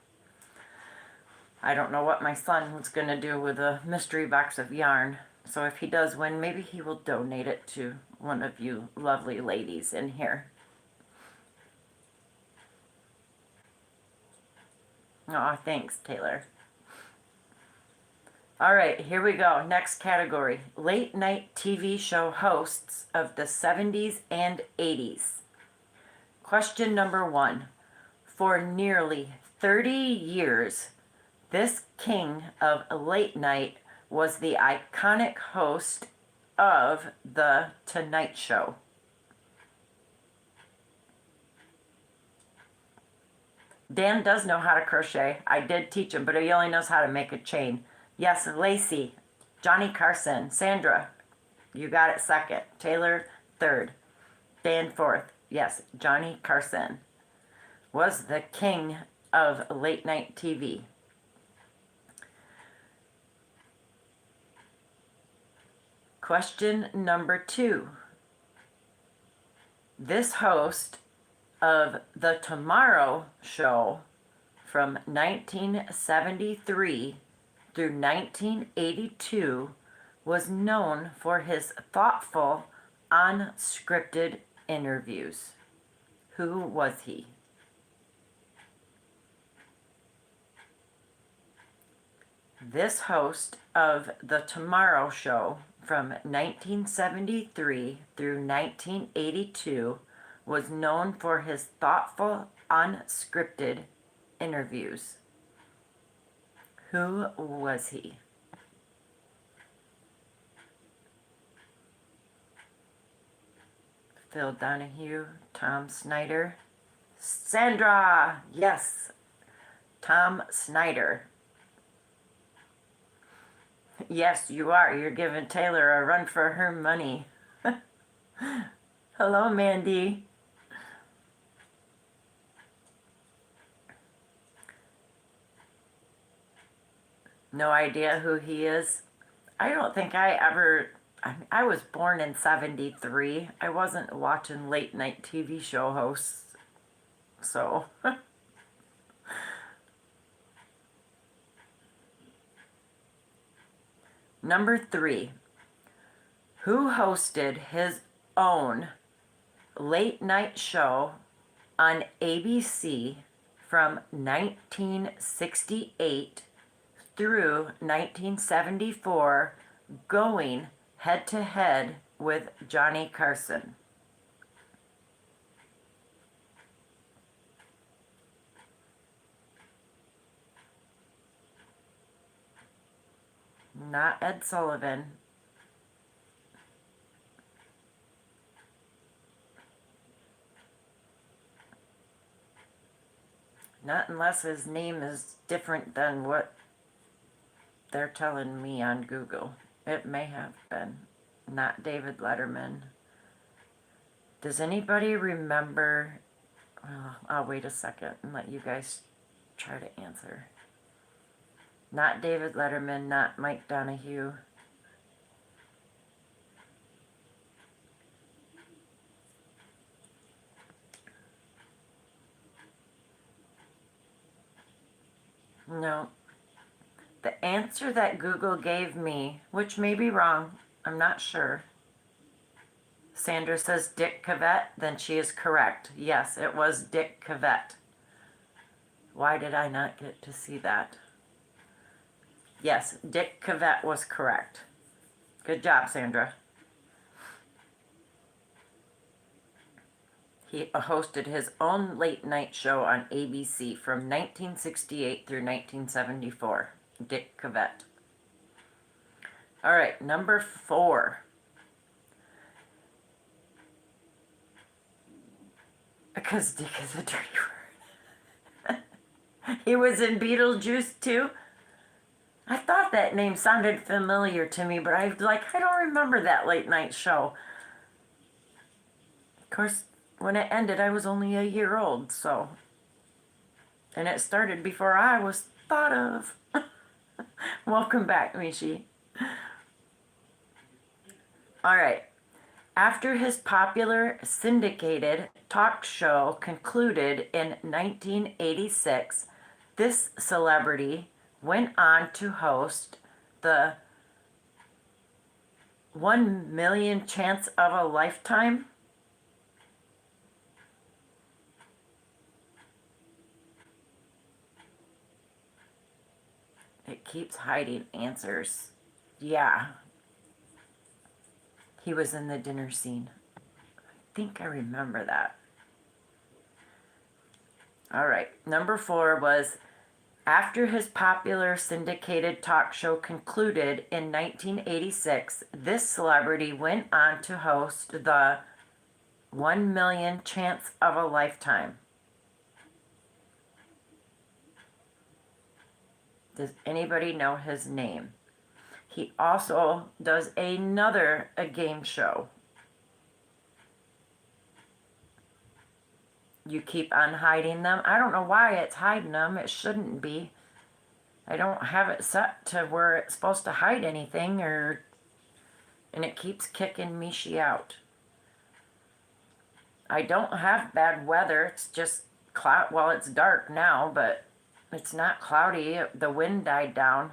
I don't know what my son was going to do with a mystery box of yarn. So if he does win, maybe he will donate it to one of you lovely ladies in here. Aw, thanks, Taylor. All right, here we go. Next category. Late night TV show hosts of the 70s and 80s. Question number 1. For nearly 30 years, this king of late night was the iconic host of The Tonight Show. Dan does know how to crochet. I did teach him, but he only knows how to make a chain. Yes, Lacey, Johnny Carson, Sandra, you got it second. Taylor, third. Dan, fourth. Yes, Johnny Carson was the king of late night TV. Question number 2. This host of The Tomorrow Show from 1973 through 1982 was known for his thoughtful, unscripted interviews. Who was he? This host of The Tomorrow Show from 1973 through 1982 was known for his thoughtful, unscripted interviews. Who was he? Phil Donahue, Tom Snyder, Sandra, yes, Tom Snyder. Yes, you are. You're giving Taylor a run for her money. Hello, Mandy. No idea who he is. I don't think I was born in 73. I wasn't watching late night TV show hosts. So. Number 3. Who hosted his own late night show on ABC from 1968 through 1974, going head to head with Johnny Carson? Not Ed Sullivan. Not unless his name is different than what they're telling me on Google. It may have been. Not David Letterman. Does anybody remember Well, I'll wait a second and let you guys try to answer. Not David Letterman, not Mike Donahue. No. The answer that Google gave me, which may be wrong, I'm not sure. Sandra says Dick Cavett, then she is correct. Yes, it was Dick Cavett. Why did I not get to see that? Yes, Dick Cavett was correct. Good job, Sandra. He hosted his own late night show on ABC from 1968 through 1974. Dick Cavett. All right, number 4. Because Dick is a dirty word. He was in Beetlejuice too. I thought that name sounded familiar to me, but I don't remember that late night show. Of course, when it ended, I was only a year old, so. And it started before I was thought of. Welcome back, Mishi. All right. After his popular syndicated talk show concluded in 1986, this celebrity went on to host the 1 million chance of a lifetime. It keeps hiding answers. Yeah. He was in the dinner scene. I think I remember that. All right. Number 4 was after his popular syndicated talk show concluded in 1986, this celebrity went on to host the 1 million chance of a lifetime. Does anybody know his name? He also does a game show. You keep on hiding them. I don't know why it's hiding them. It shouldn't be. I don't have it set to where it's supposed to hide anything, and it keeps kicking Mishi out. I don't have bad weather. It's just cloud. Well, it's dark now, but it's not cloudy. The wind died down.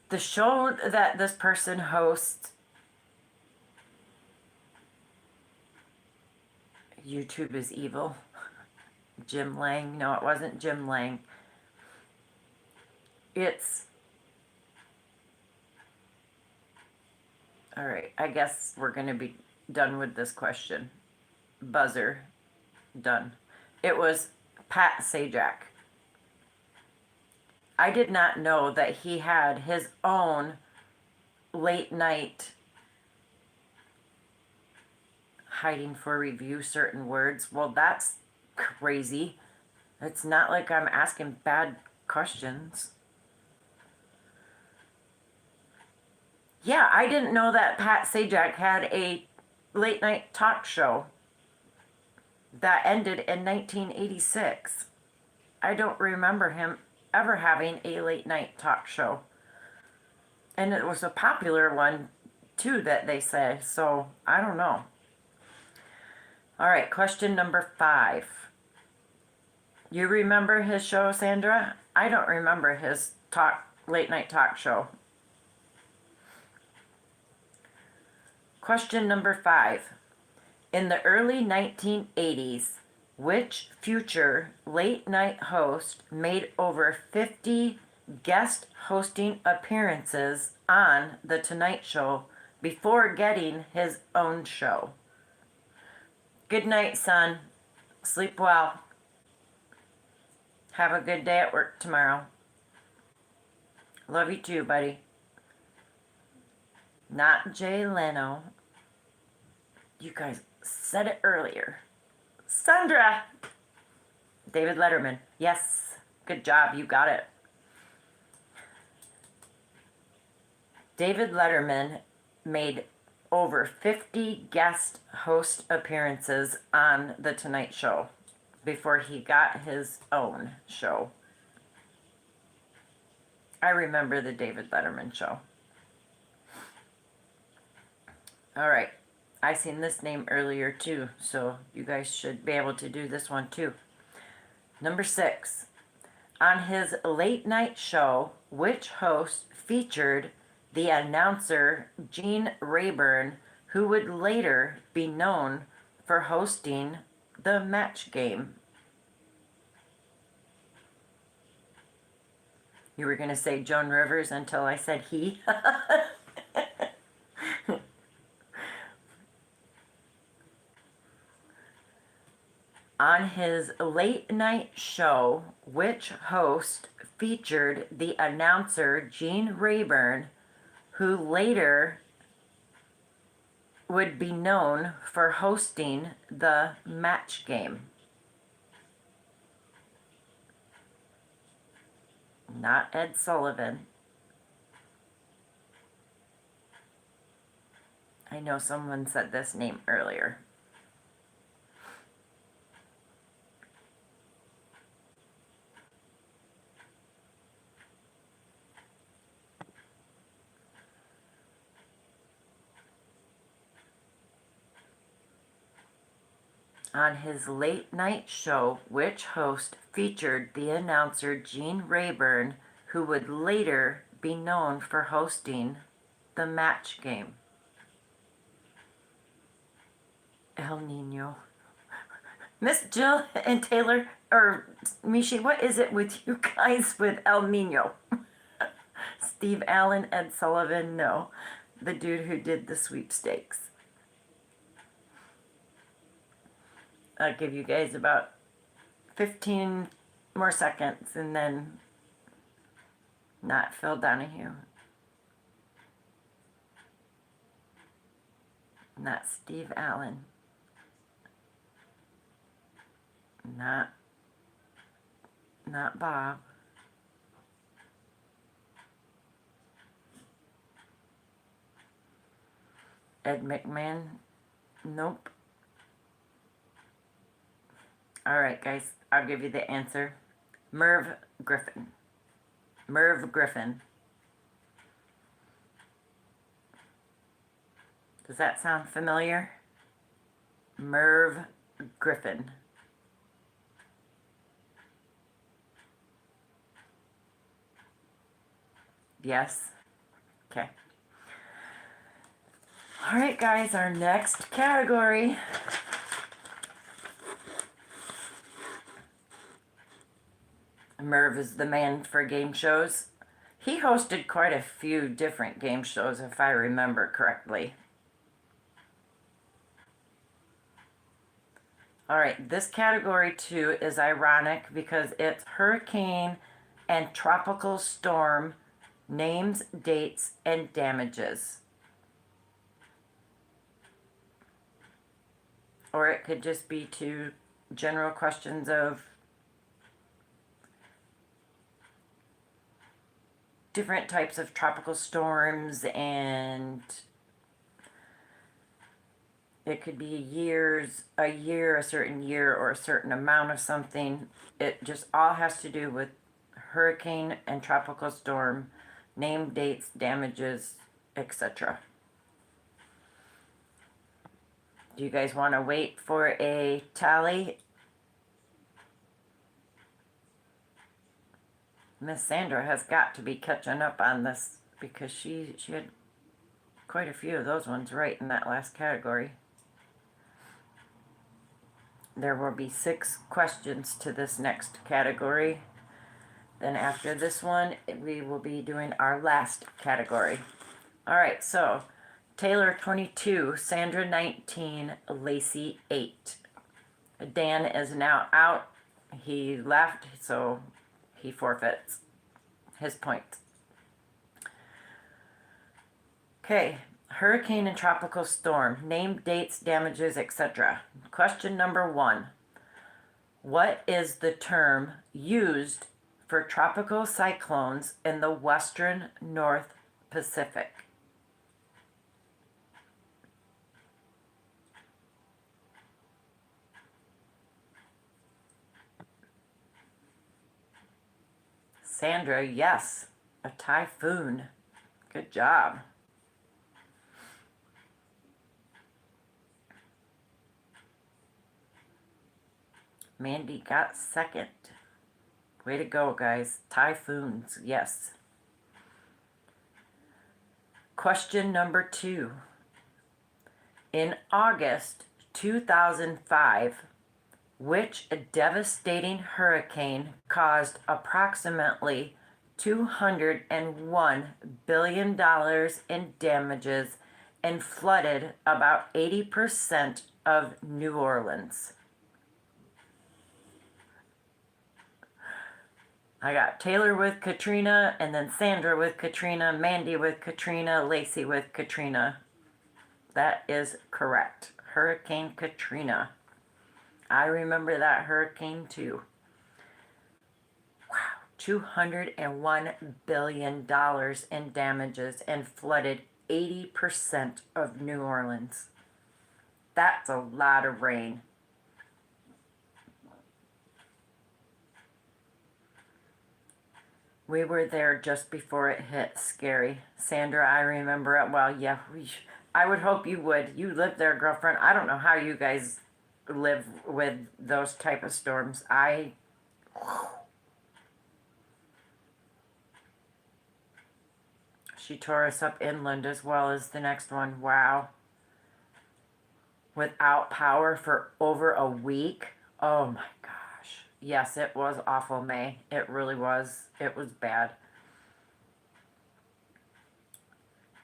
The show that this person hosts, YouTube is evil. Jim Lang. No, it wasn't Jim Lang. It's... All right, I guess we're going to be done with this question. Buzzer. Done. It was Pat Sajak. I did not know that he had his own late night hiding for review certain words. Well, that's crazy. It's not like I'm asking bad questions. Yeah, I didn't know that Pat Sajak had a late night talk show that ended in 1986. I don't remember him ever having a late night talk show. And it was a popular one too that they say, so I don't know. All right, question number 5. You remember his show, Sandra? I don't remember his late night talk show. Question number 5. In the early 1980s, which future late night host made over 50 guest hosting appearances on The Tonight Show before getting his own show? Good night, son. Sleep well. Have a good day at work tomorrow. Love you too, buddy. Not Jay Leno. You guys said it earlier. Sandra! David Letterman. Yes. Good job. You got it. David Letterman made over 50 guest host appearances on The Tonight Show before he got his own show. I remember the David Letterman show. All right. I seen this name earlier too, so you guys should be able to do this one too. Number 6. On his late night show, which host featured the announcer Gene Rayburn, who would later be known for hosting the Match Game? You were going to say Joan Rivers until I said he. On his late night show, which host featured the announcer Gene Rayburn, who later would be known for hosting the Match Game? Not Ed Sullivan. I know someone said this name earlier. On his late night show, which host featured the announcer Gene Rayburn, who would later be known for hosting the Match Game? El Nino. Miss Jill and Taylor, or Mishi, what is it with you guys with El Nino? Steve Allen, Ed Sullivan, no. The dude who did the sweepstakes. I'll give you guys about 15 more seconds and then not Phil Donahue. Not Steve Allen. Not Bob. Ed McMahon. Nope. Alright guys, I'll give you the answer. Merv Griffin. Merv Griffin. Does that sound familiar? Merv Griffin. Yes? Okay. Alright guys, our next category. Merv is the man for game shows. He hosted quite a few different game shows, if I remember correctly. Alright, this category too is ironic because it's hurricane and tropical storm names, dates, and damages. Or it could just be to general questions of different types of tropical storms, and it could be a year, a certain year, or a certain amount of something. It just all has to do with hurricane and tropical storm, name, dates, damages, etc. Do you guys want to wait for a tally? Miss Sandra has got to be catching up on this because she had quite a few of those ones right in that last category. There will be 6 questions to this next category. Then after this one, we will be doing our last category. Alright, so Taylor 22, Sandra 19, Lacey 8. Dan is now out. He left, so he forfeits his points. Okay, hurricane and tropical storm. Name, dates, damages, etc. Question number 1. What is the term used for tropical cyclones in the western North Pacific? Sandra, yes, a typhoon. Good job. Mandy got second. Way to go, guys. Typhoons, yes. Question number 2. In August 2005, which devastating hurricane caused approximately $201 billion in damages and flooded about 80% of New Orleans? I got Taylor with Katrina, and then Sandra with Katrina, Mandy with Katrina, Lacey with Katrina. That is correct. Hurricane Katrina. I remember that hurricane too. Wow. $201 billion in damages and flooded 80% of New Orleans. That's a lot of rain. We were there just before it hit. Scary. Sandra, I remember it well. Yeah, I would hope you would. You live there, girlfriend. I don't know how you guys live with those type of storms. She tore us up inland as well as the next one. Wow. Without power for over a week. Oh my gosh. Yes, it was awful, May. It really was. It was bad.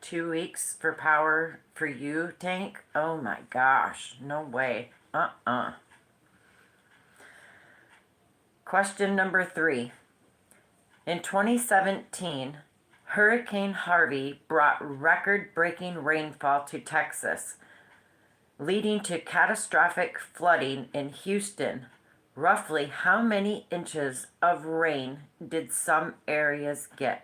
2 weeks for power for you, Tank? Oh my gosh. No way. Question number 3. In 2017, Hurricane Harvey brought record-breaking rainfall to Texas, leading to catastrophic flooding in Houston. Roughly how many inches of rain did some areas get?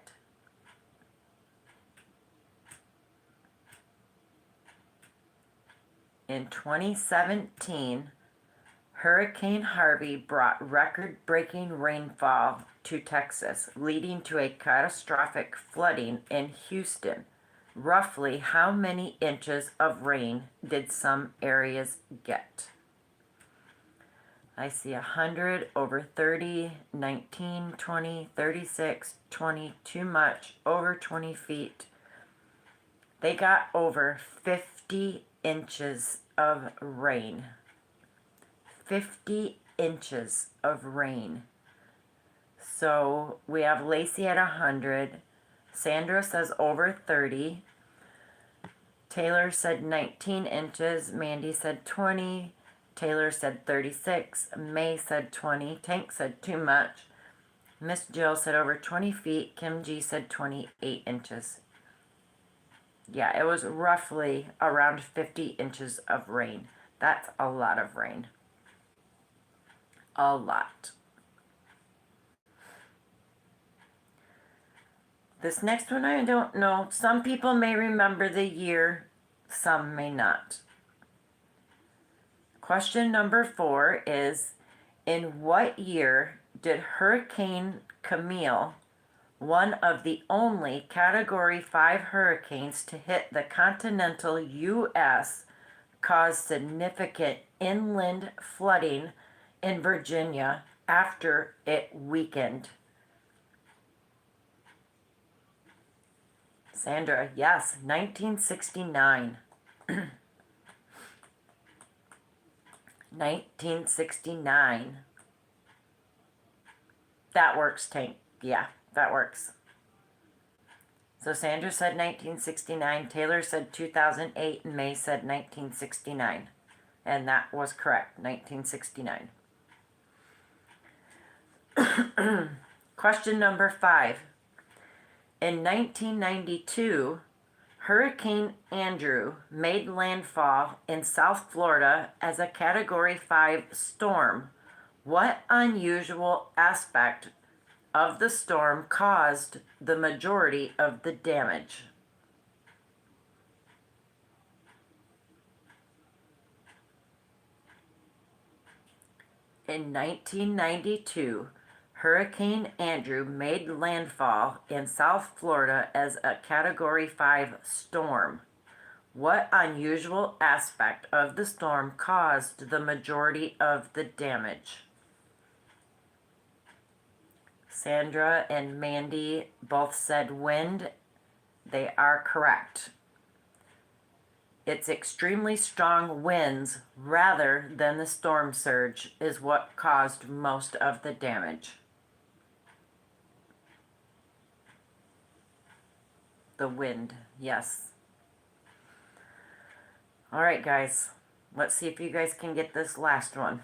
In 2017, Hurricane Harvey brought record-breaking rainfall to Texas, leading to a catastrophic flooding in Houston. Roughly how many inches of rain did some areas get? I see 100, over 30, 19, 20, 36, 20, too much, over 20 feet. They got over 50 inches of rain. 50 inches of rain. So we have Lacey at 100. Sandra says over 30. Taylor said 19 inches. Mandy said 20. Taylor said 36. May said 20. Tank said too much. Miss Jill said over 20 feet. Kim G said 28 inches. Yeah, it was roughly around 50 inches of rain. That's a lot of rain. A lot. This next one I don't know. Some people may remember the year, some may not. Question number 4 is, in what year did Hurricane Camille, one of the only Category 5 hurricanes to hit the continental U.S., cause significant inland flooding in Virginia after it weakened? Sandra, yes, 1969. 1969. That works, Tank. Yeah, that works. So Sandra said 1969, Taylor said 2008, and May said 1969. And that was correct, 1969. Question number 5. In 1992, Hurricane Andrew made landfall in South Florida as a Category 5 storm. What unusual aspect of the storm caused the majority of the damage? In 1992, Hurricane Andrew made landfall in South Florida as a Category 5 storm. What unusual aspect of the storm caused the majority of the damage? Sandra and Mandy both said wind. They are correct. It's extremely strong winds rather than the storm surge is what caused most of the damage. The wind, yes. All right, guys. Let's see if you guys can get this last one.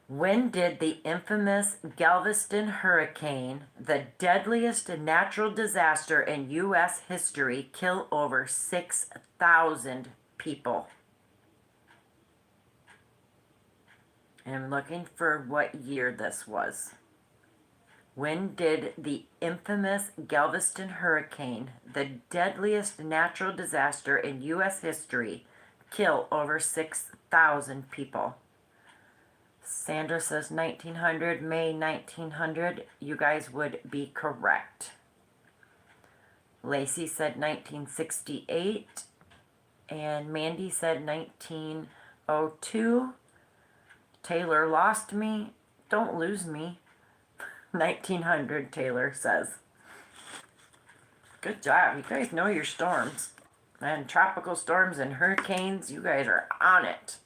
When did the infamous Galveston hurricane, the deadliest natural disaster in U.S. history, kill over 6,000 people? And I'm looking for what year this was. When did the infamous Galveston hurricane, the deadliest natural disaster in U.S. history, kill over 6,000 people? Sandra says 1900, May 1900. You guys would be correct. Lacey said 1968. And Mandy said 1902. Taylor lost me. Don't lose me. 1900, Taylor says. Good job. You guys know your storms. And tropical storms and hurricanes, you guys are on it.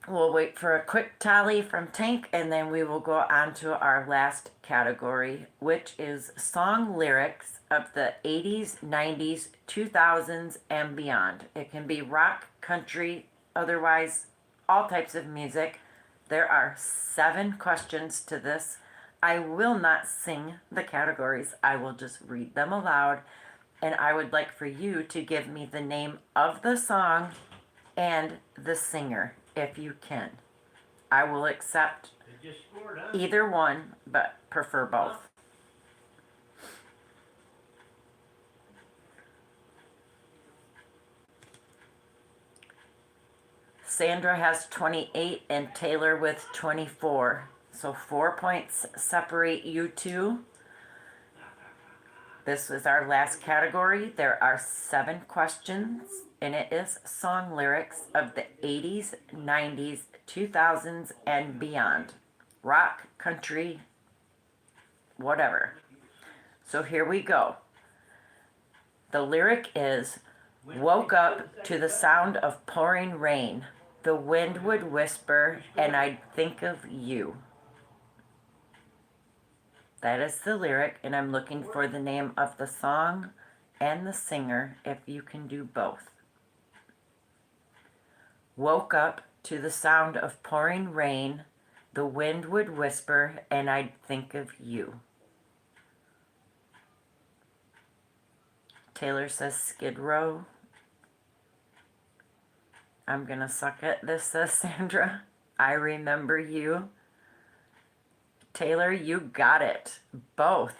We'll wait for a quick tally from Tank, and then we will go on to our last category, which is song lyrics of the 80s, 90s, 2000s, and beyond. It can be rock, country, otherwise all types of music. There are 7 questions to this. I will not sing the categories. I will just read them aloud, and I would like for you to give me the name of the song and the singer, if you can. I will accept They just scored, huh? either one, but prefer both. Sandra has 28 and Taylor with 24. So 4 points separate you two. This is our last category. There are 7 questions, and it is song lyrics of the 80s, 90s, 2000s, and beyond. Rock, country, whatever. So here we go. The lyric is, woke up to the sound of pouring rain. The wind would whisper, and I'd think of you. That is the lyric, and I'm looking for the name of the song and the singer, if you can do both. Woke up to the sound of pouring rain. The wind would whisper, and I'd think of you. Taylor says Skid Row. I'm gonna suck at this, says Sandra. I remember you. Taylor, you got it. Both.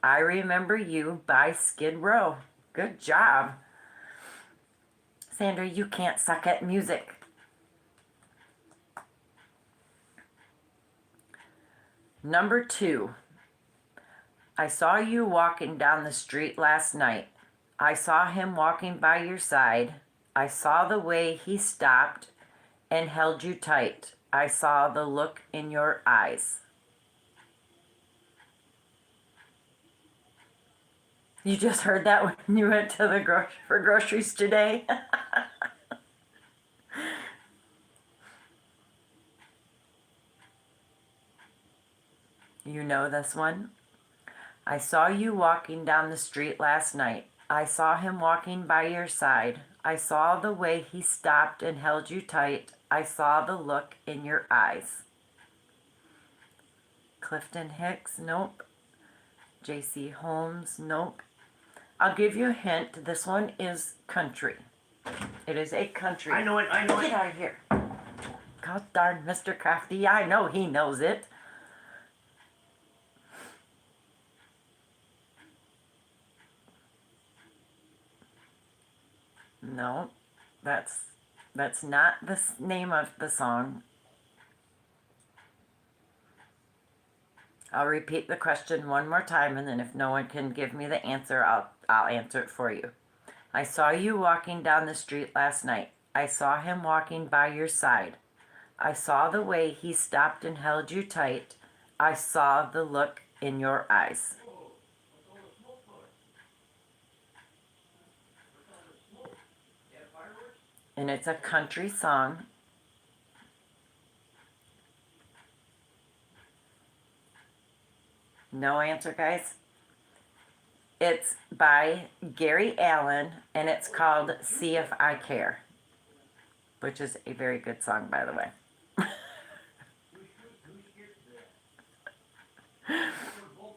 I Remember You by Skid Row. Good job. Sandra, you can't suck at music. Number 2. I saw you walking down the street last night. I saw him walking by your side. I saw the way he stopped and held you tight. I saw the look in your eyes. You just heard that when you went to the for groceries today? You know this one? I saw you walking down the street last night. I saw him walking by your side. I saw the way he stopped and held you tight. I saw the look in your eyes. Clifton Hicks, nope. J.C. Holmes, nope. I'll give you a hint. This one is country. It is a country. I know it. Get out of here. God darn, Mr. Crafty. I know he knows it. No, that's not the name of the song. I'll repeat the question one more time, and then if no one can give me the answer, I'll answer it for you. I saw you walking down the street last night. I saw him walking by your side. I saw the way he stopped and held you tight. I saw the look in your eyes. Whoa, what's all the smoke for? What's all the smoke? You have fireworks? And it's a country song. No answer, guys? It's by Gary Allan, and it's called See If I Care, which is a very good song, by the way. Who skipped that? Both of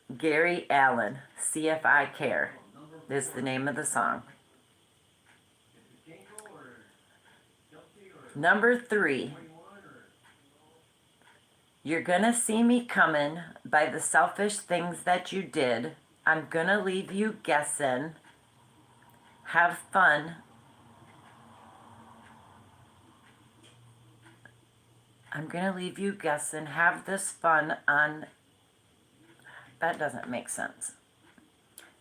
them. Gary Allan, See If I Care, is the name of the song. Number 3. You're gonna see me coming by the selfish things that you did. I'm gonna leave you guessing. Have fun. I'm gonna leave you guessing. Have this fun on... That doesn't make sense.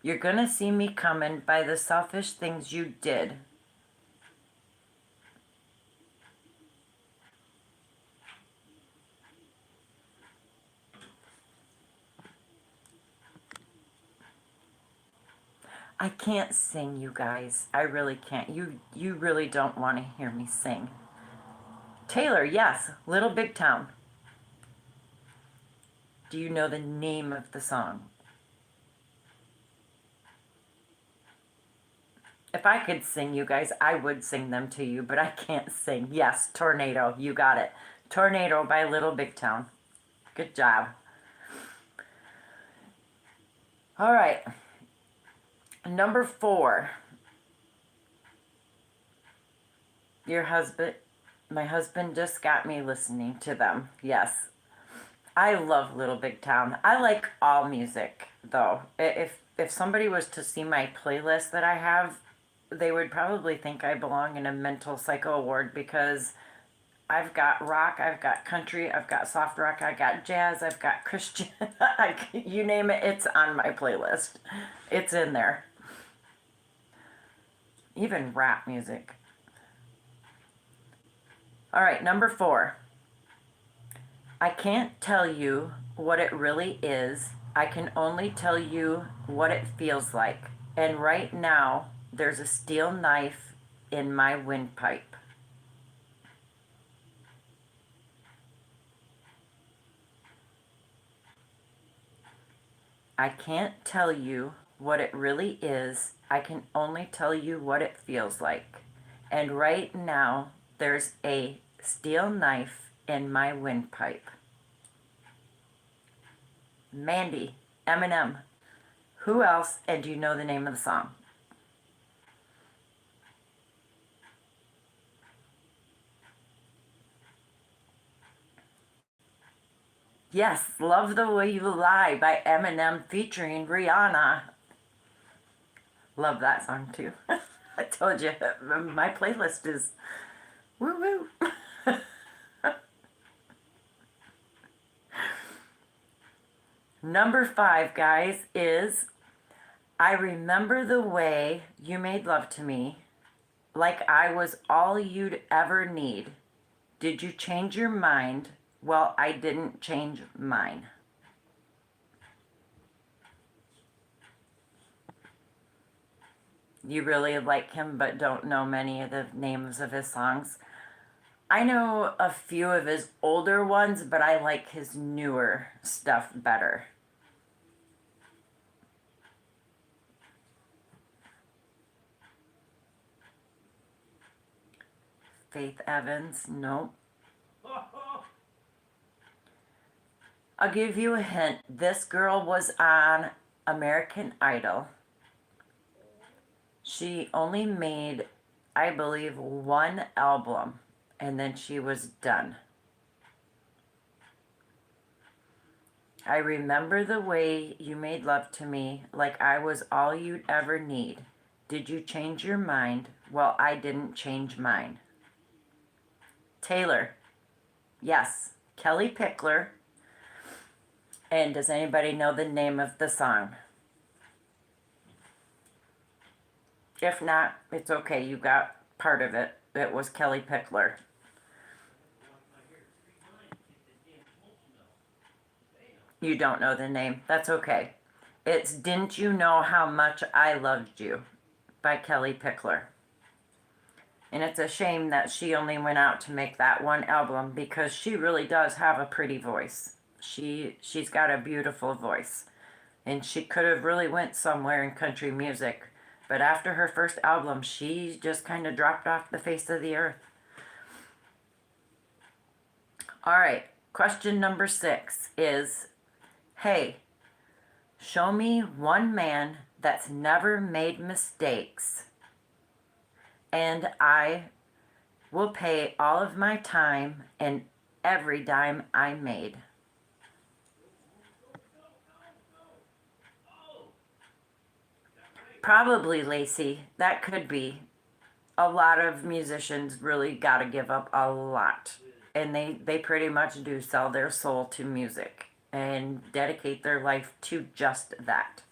You're gonna see me coming by the selfish things you did. I can't sing, you guys. I really can't. You really don't want to hear me sing. Taylor, yes. Little Big Town. Do you know the name of the song? If I could sing, you guys, I would sing them to you, but I can't sing. Yes, Tornado. You got it. Tornado by Little Big Town. Good job. All right. Number 4. My husband just got me listening to them. Yes. I love Little Big Town. I like all music, though. If somebody was to see my playlist that I have, they would probably think I belong in a mental psycho ward, because I've got rock, I've got country, I've got soft rock, I got jazz, I've got Christian. You name it, it's on my playlist. It's in there. Even rap music. All right, number 4. I can't tell you what it really is. I can only tell you what it feels like. And right now, there's a steel knife in my windpipe. I can't tell you what it really is. I can only tell you what it feels like. And right now, there's a steel knife in my windpipe. Mandy, Eminem. Who else? And do you know the name of the song? Yes, Love the Way You Lie by Eminem featuring Rihanna. Love that song too. I told you, my playlist is woo woo. Number 5, guys, is I remember the way you made love to me, like I was all you'd ever need. Did you change your mind? Well, I didn't change mine. You really like him but don't know many of the names of his songs. I know a few of his older ones, but I like his newer stuff better. Faith Evans, nope. I'll give you a hint. This girl was on American Idol. She only made, I believe, 1 album, and then she was done. I remember the way you made love to me, like I was all you'd ever need. Did you change your mind? Well, I didn't change mine. Taylor. Yes. Kelly Pickler. And does anybody know the name of the song? If not, it's okay. You got part of it. It was Kelly Pickler. You don't know the name. That's okay. It's Didn't You Know How Much I Loved You by Kelly Pickler. And it's a shame that she only went out to make that one album because she really does have a pretty voice. She's got a beautiful voice. And she could have really went somewhere in country music. But after her first album, she just kind of dropped off the face of the earth. All right, question number 6 is, hey, show me one man that's never made mistakes, and I will pay all of my time and every dime I made. Probably Lacey. That could be. A lot of musicians really got to give up a lot. And they pretty much do sell their soul to music and dedicate their life to just that.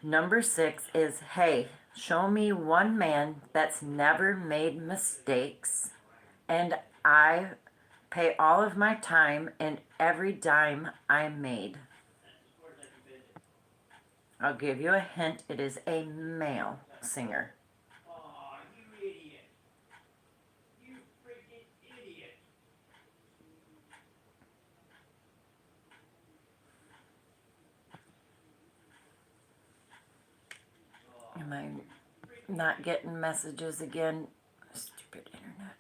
Number 6 is, hey, show me one man that's never made mistakes, and I pay all of my time and every dime I made. I'll give you a hint. It is a male singer. Aw, you idiot. You freaking idiot. Am I not getting messages again? Stupid internet.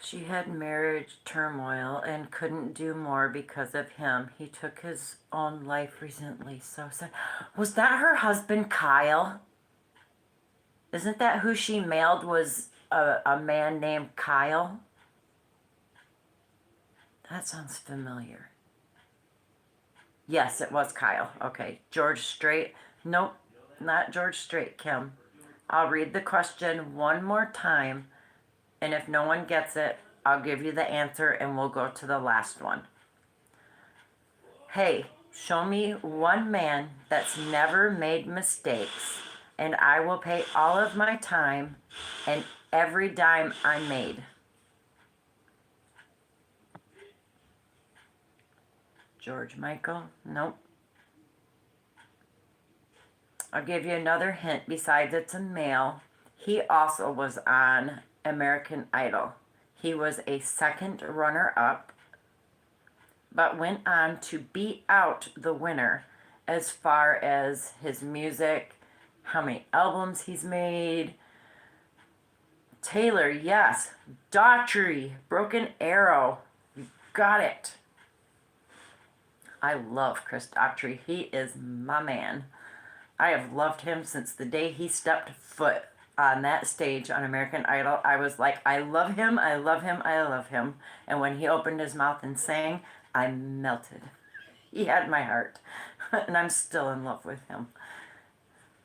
She had marriage turmoil and couldn't do more because of him. He took his own life recently. So sad. Was that her husband, Kyle? Isn't that who she mailed, was a man named Kyle? That sounds familiar. Yes, it was Kyle. Okay. George Strait. Nope, not George Strait, Kim. I'll read the question one more time. And if no one gets it, I'll give you the answer and we'll go to the last one. Hey, show me one man that's never made mistakes, and I will pay all of my time and every dime I made. George Michael? Nope. I'll give you another hint. Besides it's a male, he also was on American Idol. He was a second runner-up, but went on to beat out the winner as far as his music, how many albums he's made. Taylor, yes. Daughtry, Broken Arrow. You got it. I love Chris Daughtry. He is my man. I have loved him since the day he stepped foot on that stage on American Idol. I was like, I love him, I love him, I love him. And when he opened his mouth and sang, I melted. He had my heart. And I'm still in love with him.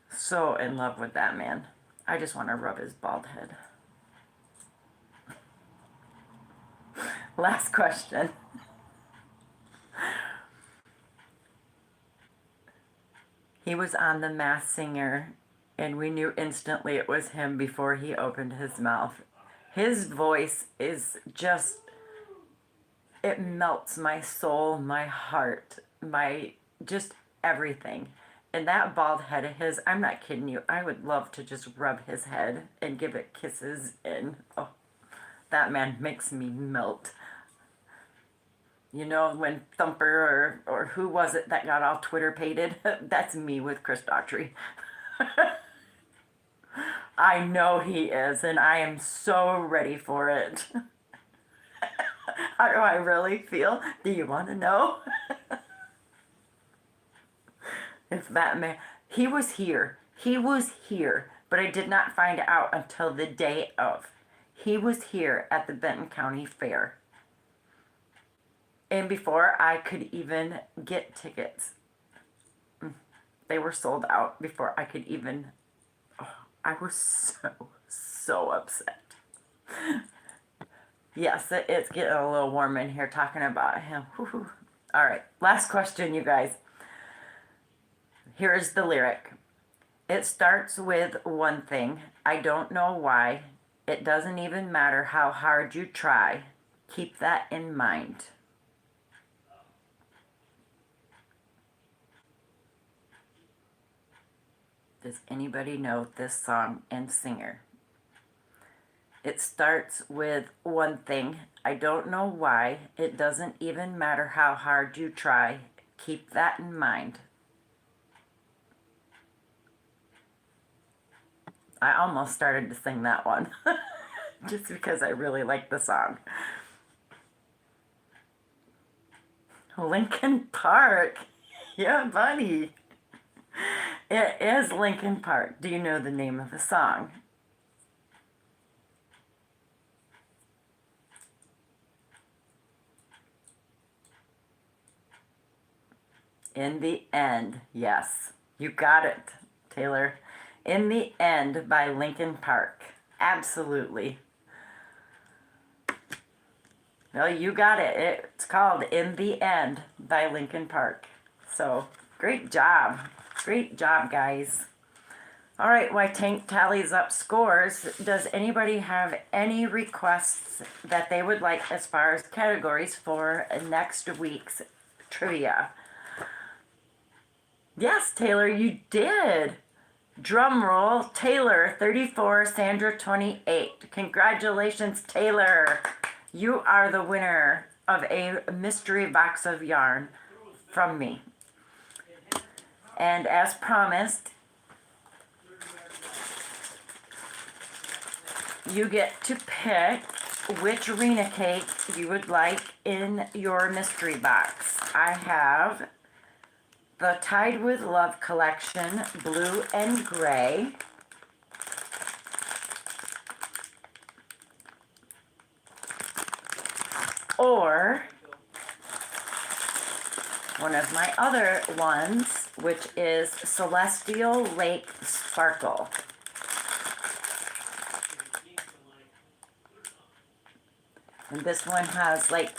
So in love with that man. I just want to rub his bald head. Last question. He was on The Masked Singer, and we knew instantly it was him before he opened his mouth. His voice is just, it melts my soul, my heart, my, just everything. And that bald head of his, I'm not kidding you, I would love to just rub his head and give it kisses, and oh, that man makes me melt. You know, when Thumper or who was it that got all Twitter-pated? That's me with Chris Daughtry. I know he is, and I am so ready for it. How do I really feel? Do you want to know? If that man, he was here, but I did not find out until the day of. He was here at the Benton County Fair. And before I could even get tickets, they were sold out before I could even I was so upset. Yes, it's getting a little warm in here talking about him. Whew. All right, last question, you guys. Here is the lyric. It starts with one thing. I don't know why. It doesn't even matter how hard you try. Keep that in mind. Does anybody know this song and singer? It starts with one thing. I don't know why. It doesn't even matter how hard you try. Keep that in mind. I almost started to sing that one just because I really like the song. Lincoln Park. Yeah, buddy. It is Lincoln Park. Do you know the name of the song? In the End. Yes, you got it, Taylor. In the End by Lincoln Park. Absolutely. Well, you got it. It's called In the End by Lincoln Park. So, great job. Great job, guys. All right, while Tank tallies up scores, does anybody have any requests that they would like as far as categories for next week's trivia? Yes, Taylor, you did. Drum roll, Taylor 34, Sandra 28. Congratulations, Taylor. You are the winner of a mystery box of yarn from me. And as promised, you get to pick which Rena cake you would like in your mystery box. I have the Tide with Love collection, blue and gray. Or one of my other ones, which is Celestial Lake Sparkle. And this one has like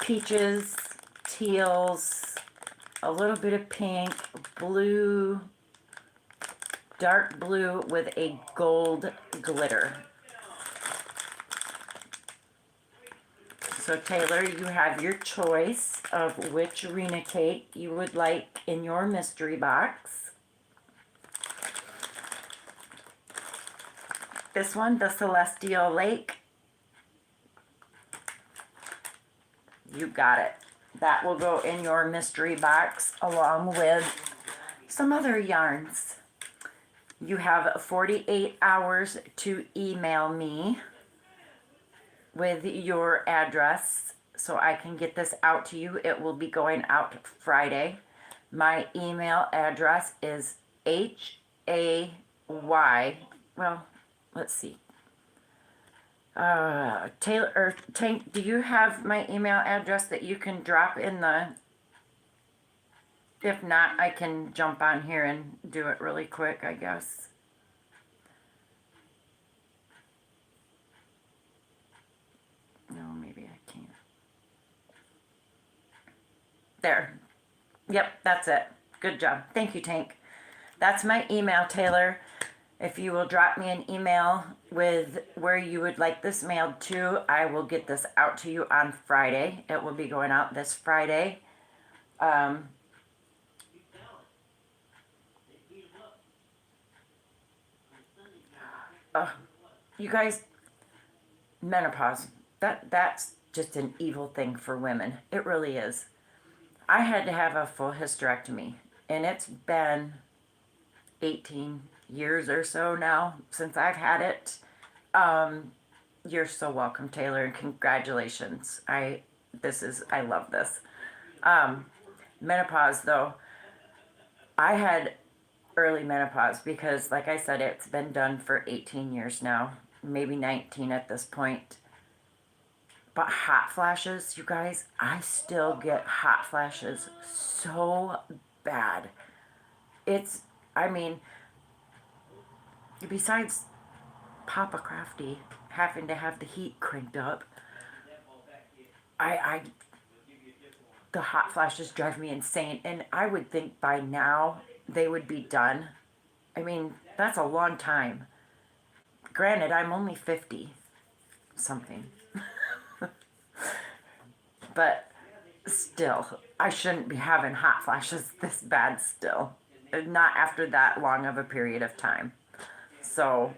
peaches, teals, a little bit of pink, blue, dark blue with a gold glitter. So Taylor, you have your choice of which Rena cake you would like in your mystery box. This one, the Celestial Lake. You got it. That will go in your mystery box along with some other yarns. You have 48 hours to email me with your address so I can get this out to you. It will be going out Friday. My email address is HAY, well, let's see. Taylor, or Tank, do you have my email address that you can drop in the, if not, I can jump on here and do it really quick, I guess. No, maybe I can't. There. Yep, that's it. Good job. Thank you, Tank. That's my email, Taylor. If you will drop me an email with where you would like this mailed to, I will get this out to you on Friday. It will be going out this Friday. You guys, menopause, that's just an evil thing for women. It really is. I had to have a full hysterectomy, and it's been 18 years or so now since I've had it. You're so welcome, Taylor, and congratulations. I love this. Menopause, though, I had early menopause because, like I said, it's been done for 18 years now, maybe 19 at this point. But hot flashes, you guys, I still get hot flashes so bad. I mean, Besides Papa Crafty having to have the heat cranked up, I the hot flashes drive me insane, and I would think by now they would be done. I mean, that's a long time. Granted, I'm only 50 something, but still, I shouldn't be having hot flashes this bad still. Not after that long of a period of time. So,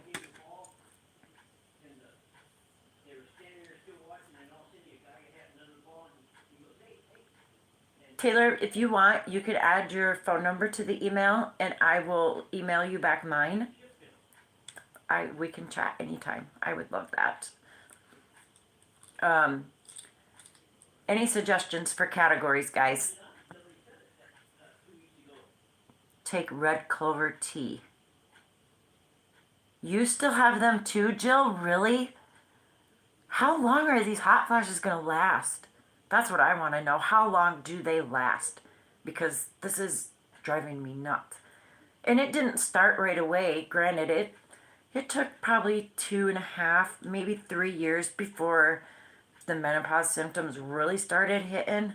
Taylor, if you want, you could add your phone number to the email and I will email you back mine. We can chat anytime. I would love that. Any suggestions for categories, guys? Take red clover tea. You still have them too, Jill? Really? How long are these hot flashes going to last? That's what I want to know. How long do they last? Because this is driving me nuts. And it didn't start right away. Granted, it took probably 2.5, maybe 3 years before the menopause symptoms really started hitting.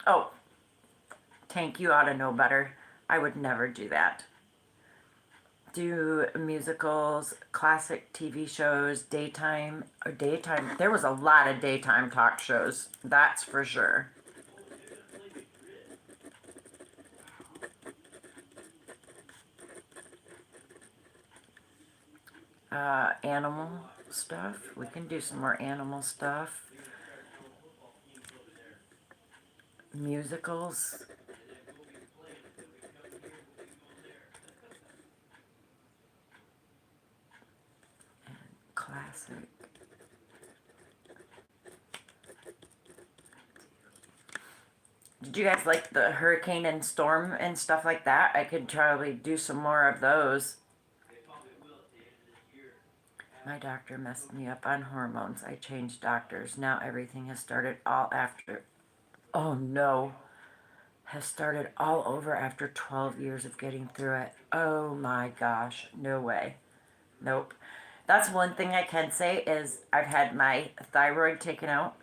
Oh, Tank, you ought to know better. I would never do that. Do musicals, classic TV shows, daytime, or daytime. There was a lot of daytime talk shows, that's for sure. Animal stuff. We can do some more animal stuff. Musicals. Classic. Did you guys like the hurricane and storm and stuff like that? I could probably do some more of those. My doctor messed me up on hormones. I changed doctors. Now everything has started all after. Oh no. Has started all over after 12 years of getting through it. Oh my gosh. No way. Nope. That's one thing I can say is I've had my thyroid taken out.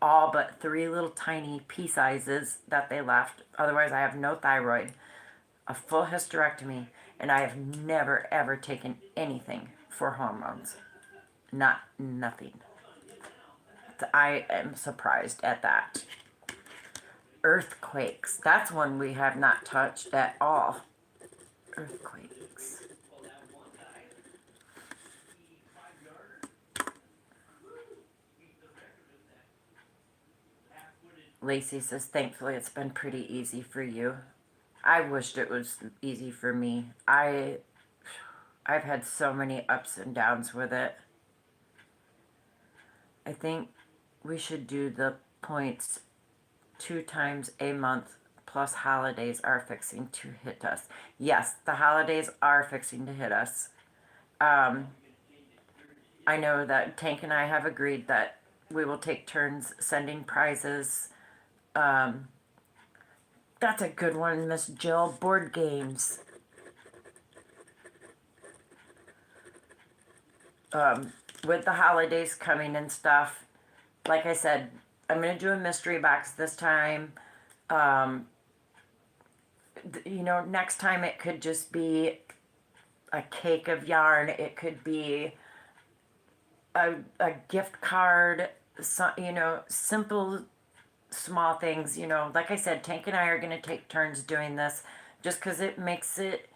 All but 3 little tiny pea sizes that they left. Otherwise, I have no thyroid. A full hysterectomy. And I have never ever taken anything for hormones. Nothing. I am surprised at that. Earthquakes. That's one we have not touched at all. Earthquakes. Lacey says, thankfully it's been pretty easy for you. I wished it was easy for me. I've had so many ups and downs with it. I think we should do the points 2 times a month plus holidays are fixing to hit us. Yes, the holidays are fixing to hit us. I know that Tank and I have agreed that we will take turns sending prizes. That's a good one, Miss Jill. Board games. With the holidays coming and stuff, like I said, I'm going to do a mystery box this time. Next time it could just be a cake of yarn. It could be a gift card, simple, small things. Like I said, Tank and I are going to take turns doing this just because it makes it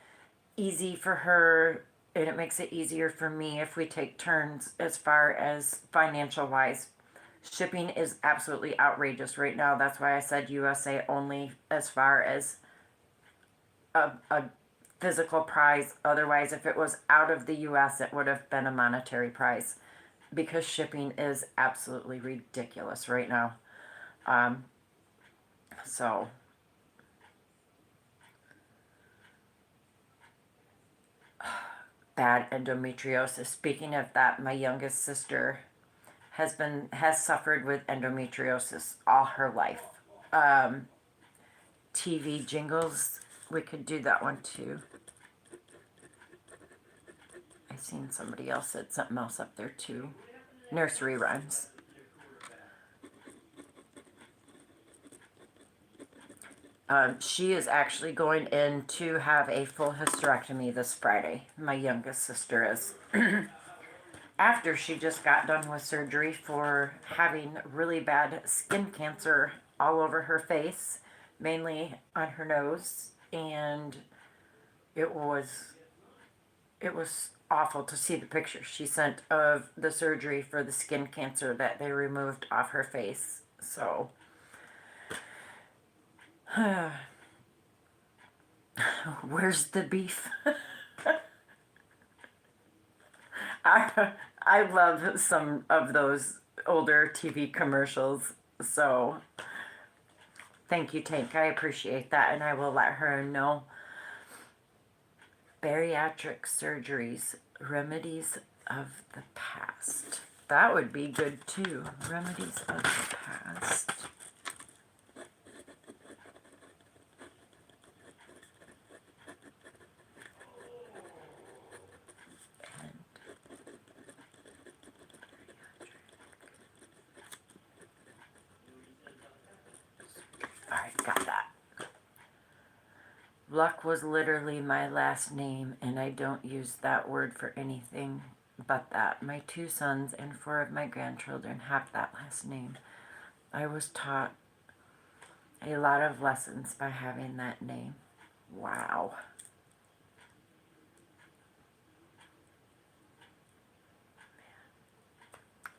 easy for her and it makes it easier for me if we take turns as far as financial wise. Shipping is absolutely outrageous right now. That's why I said USA only as far as a physical prize. Otherwise, if it was out of the US, it would have been a monetary prize because shipping is absolutely ridiculous right now. So bad endometriosis. Speaking of that, my youngest sister has suffered with endometriosis all her life. TV jingles, we could do that one too. I seen somebody else said something else up there too. Nursery rhymes. She is actually going in to have a full hysterectomy this Friday. My youngest sister is. After she just got done with surgery for having really bad skin cancer all over her face, mainly on her nose, and it was awful to see the picture she sent of the surgery for the skin cancer that they removed off her face. So where's the beef? I love some of those older TV commercials. So thank you, Tank. I appreciate that, and I will let her know. Bariatric surgeries, remedies of the past. That would be good too. Remedies of the past. Alright, got that. Luck was literally my last name, and I don't use that word for anything but that. My 2 sons and 4 of my grandchildren have that last name. I was taught a lot of lessons by having that name. Wow.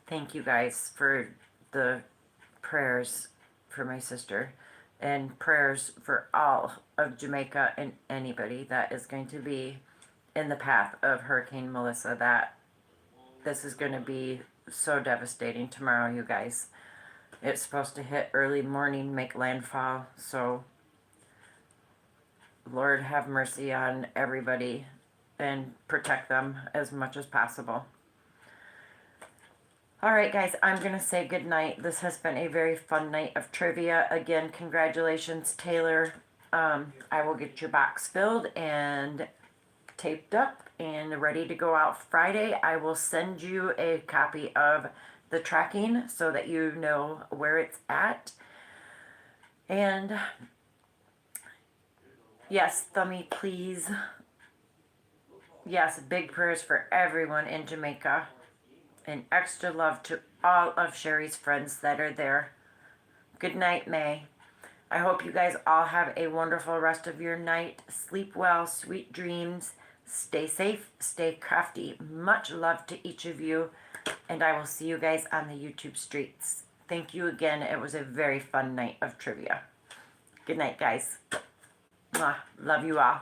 Thank you guys for the prayers for my sister, and prayers for all of Jamaica and anybody that is going to be in the path of Hurricane Melissa. That this is going to be so devastating tomorrow, you guys. It's supposed to hit early morning, make landfall, so Lord have mercy on everybody and protect them as much as possible. Alright guys, I'm going to say good night. This has been a very fun night of trivia. Again, congratulations, Taylor. I will get your box filled and taped up and ready to go out Friday. I will send you a copy of the tracking so that you know where it's at. And yes, Thummy, please. Yes, big prayers for everyone in Jamaica. And extra love to all of Sherry's friends that are there. Good night, May. I hope you guys all have a wonderful rest of your night. Sleep well, sweet dreams. Stay safe, stay crafty. Much love to each of you. And I will see you guys on the YouTube streets. Thank you again. It was a very fun night of trivia. Good night, guys. Mwah. Love you all.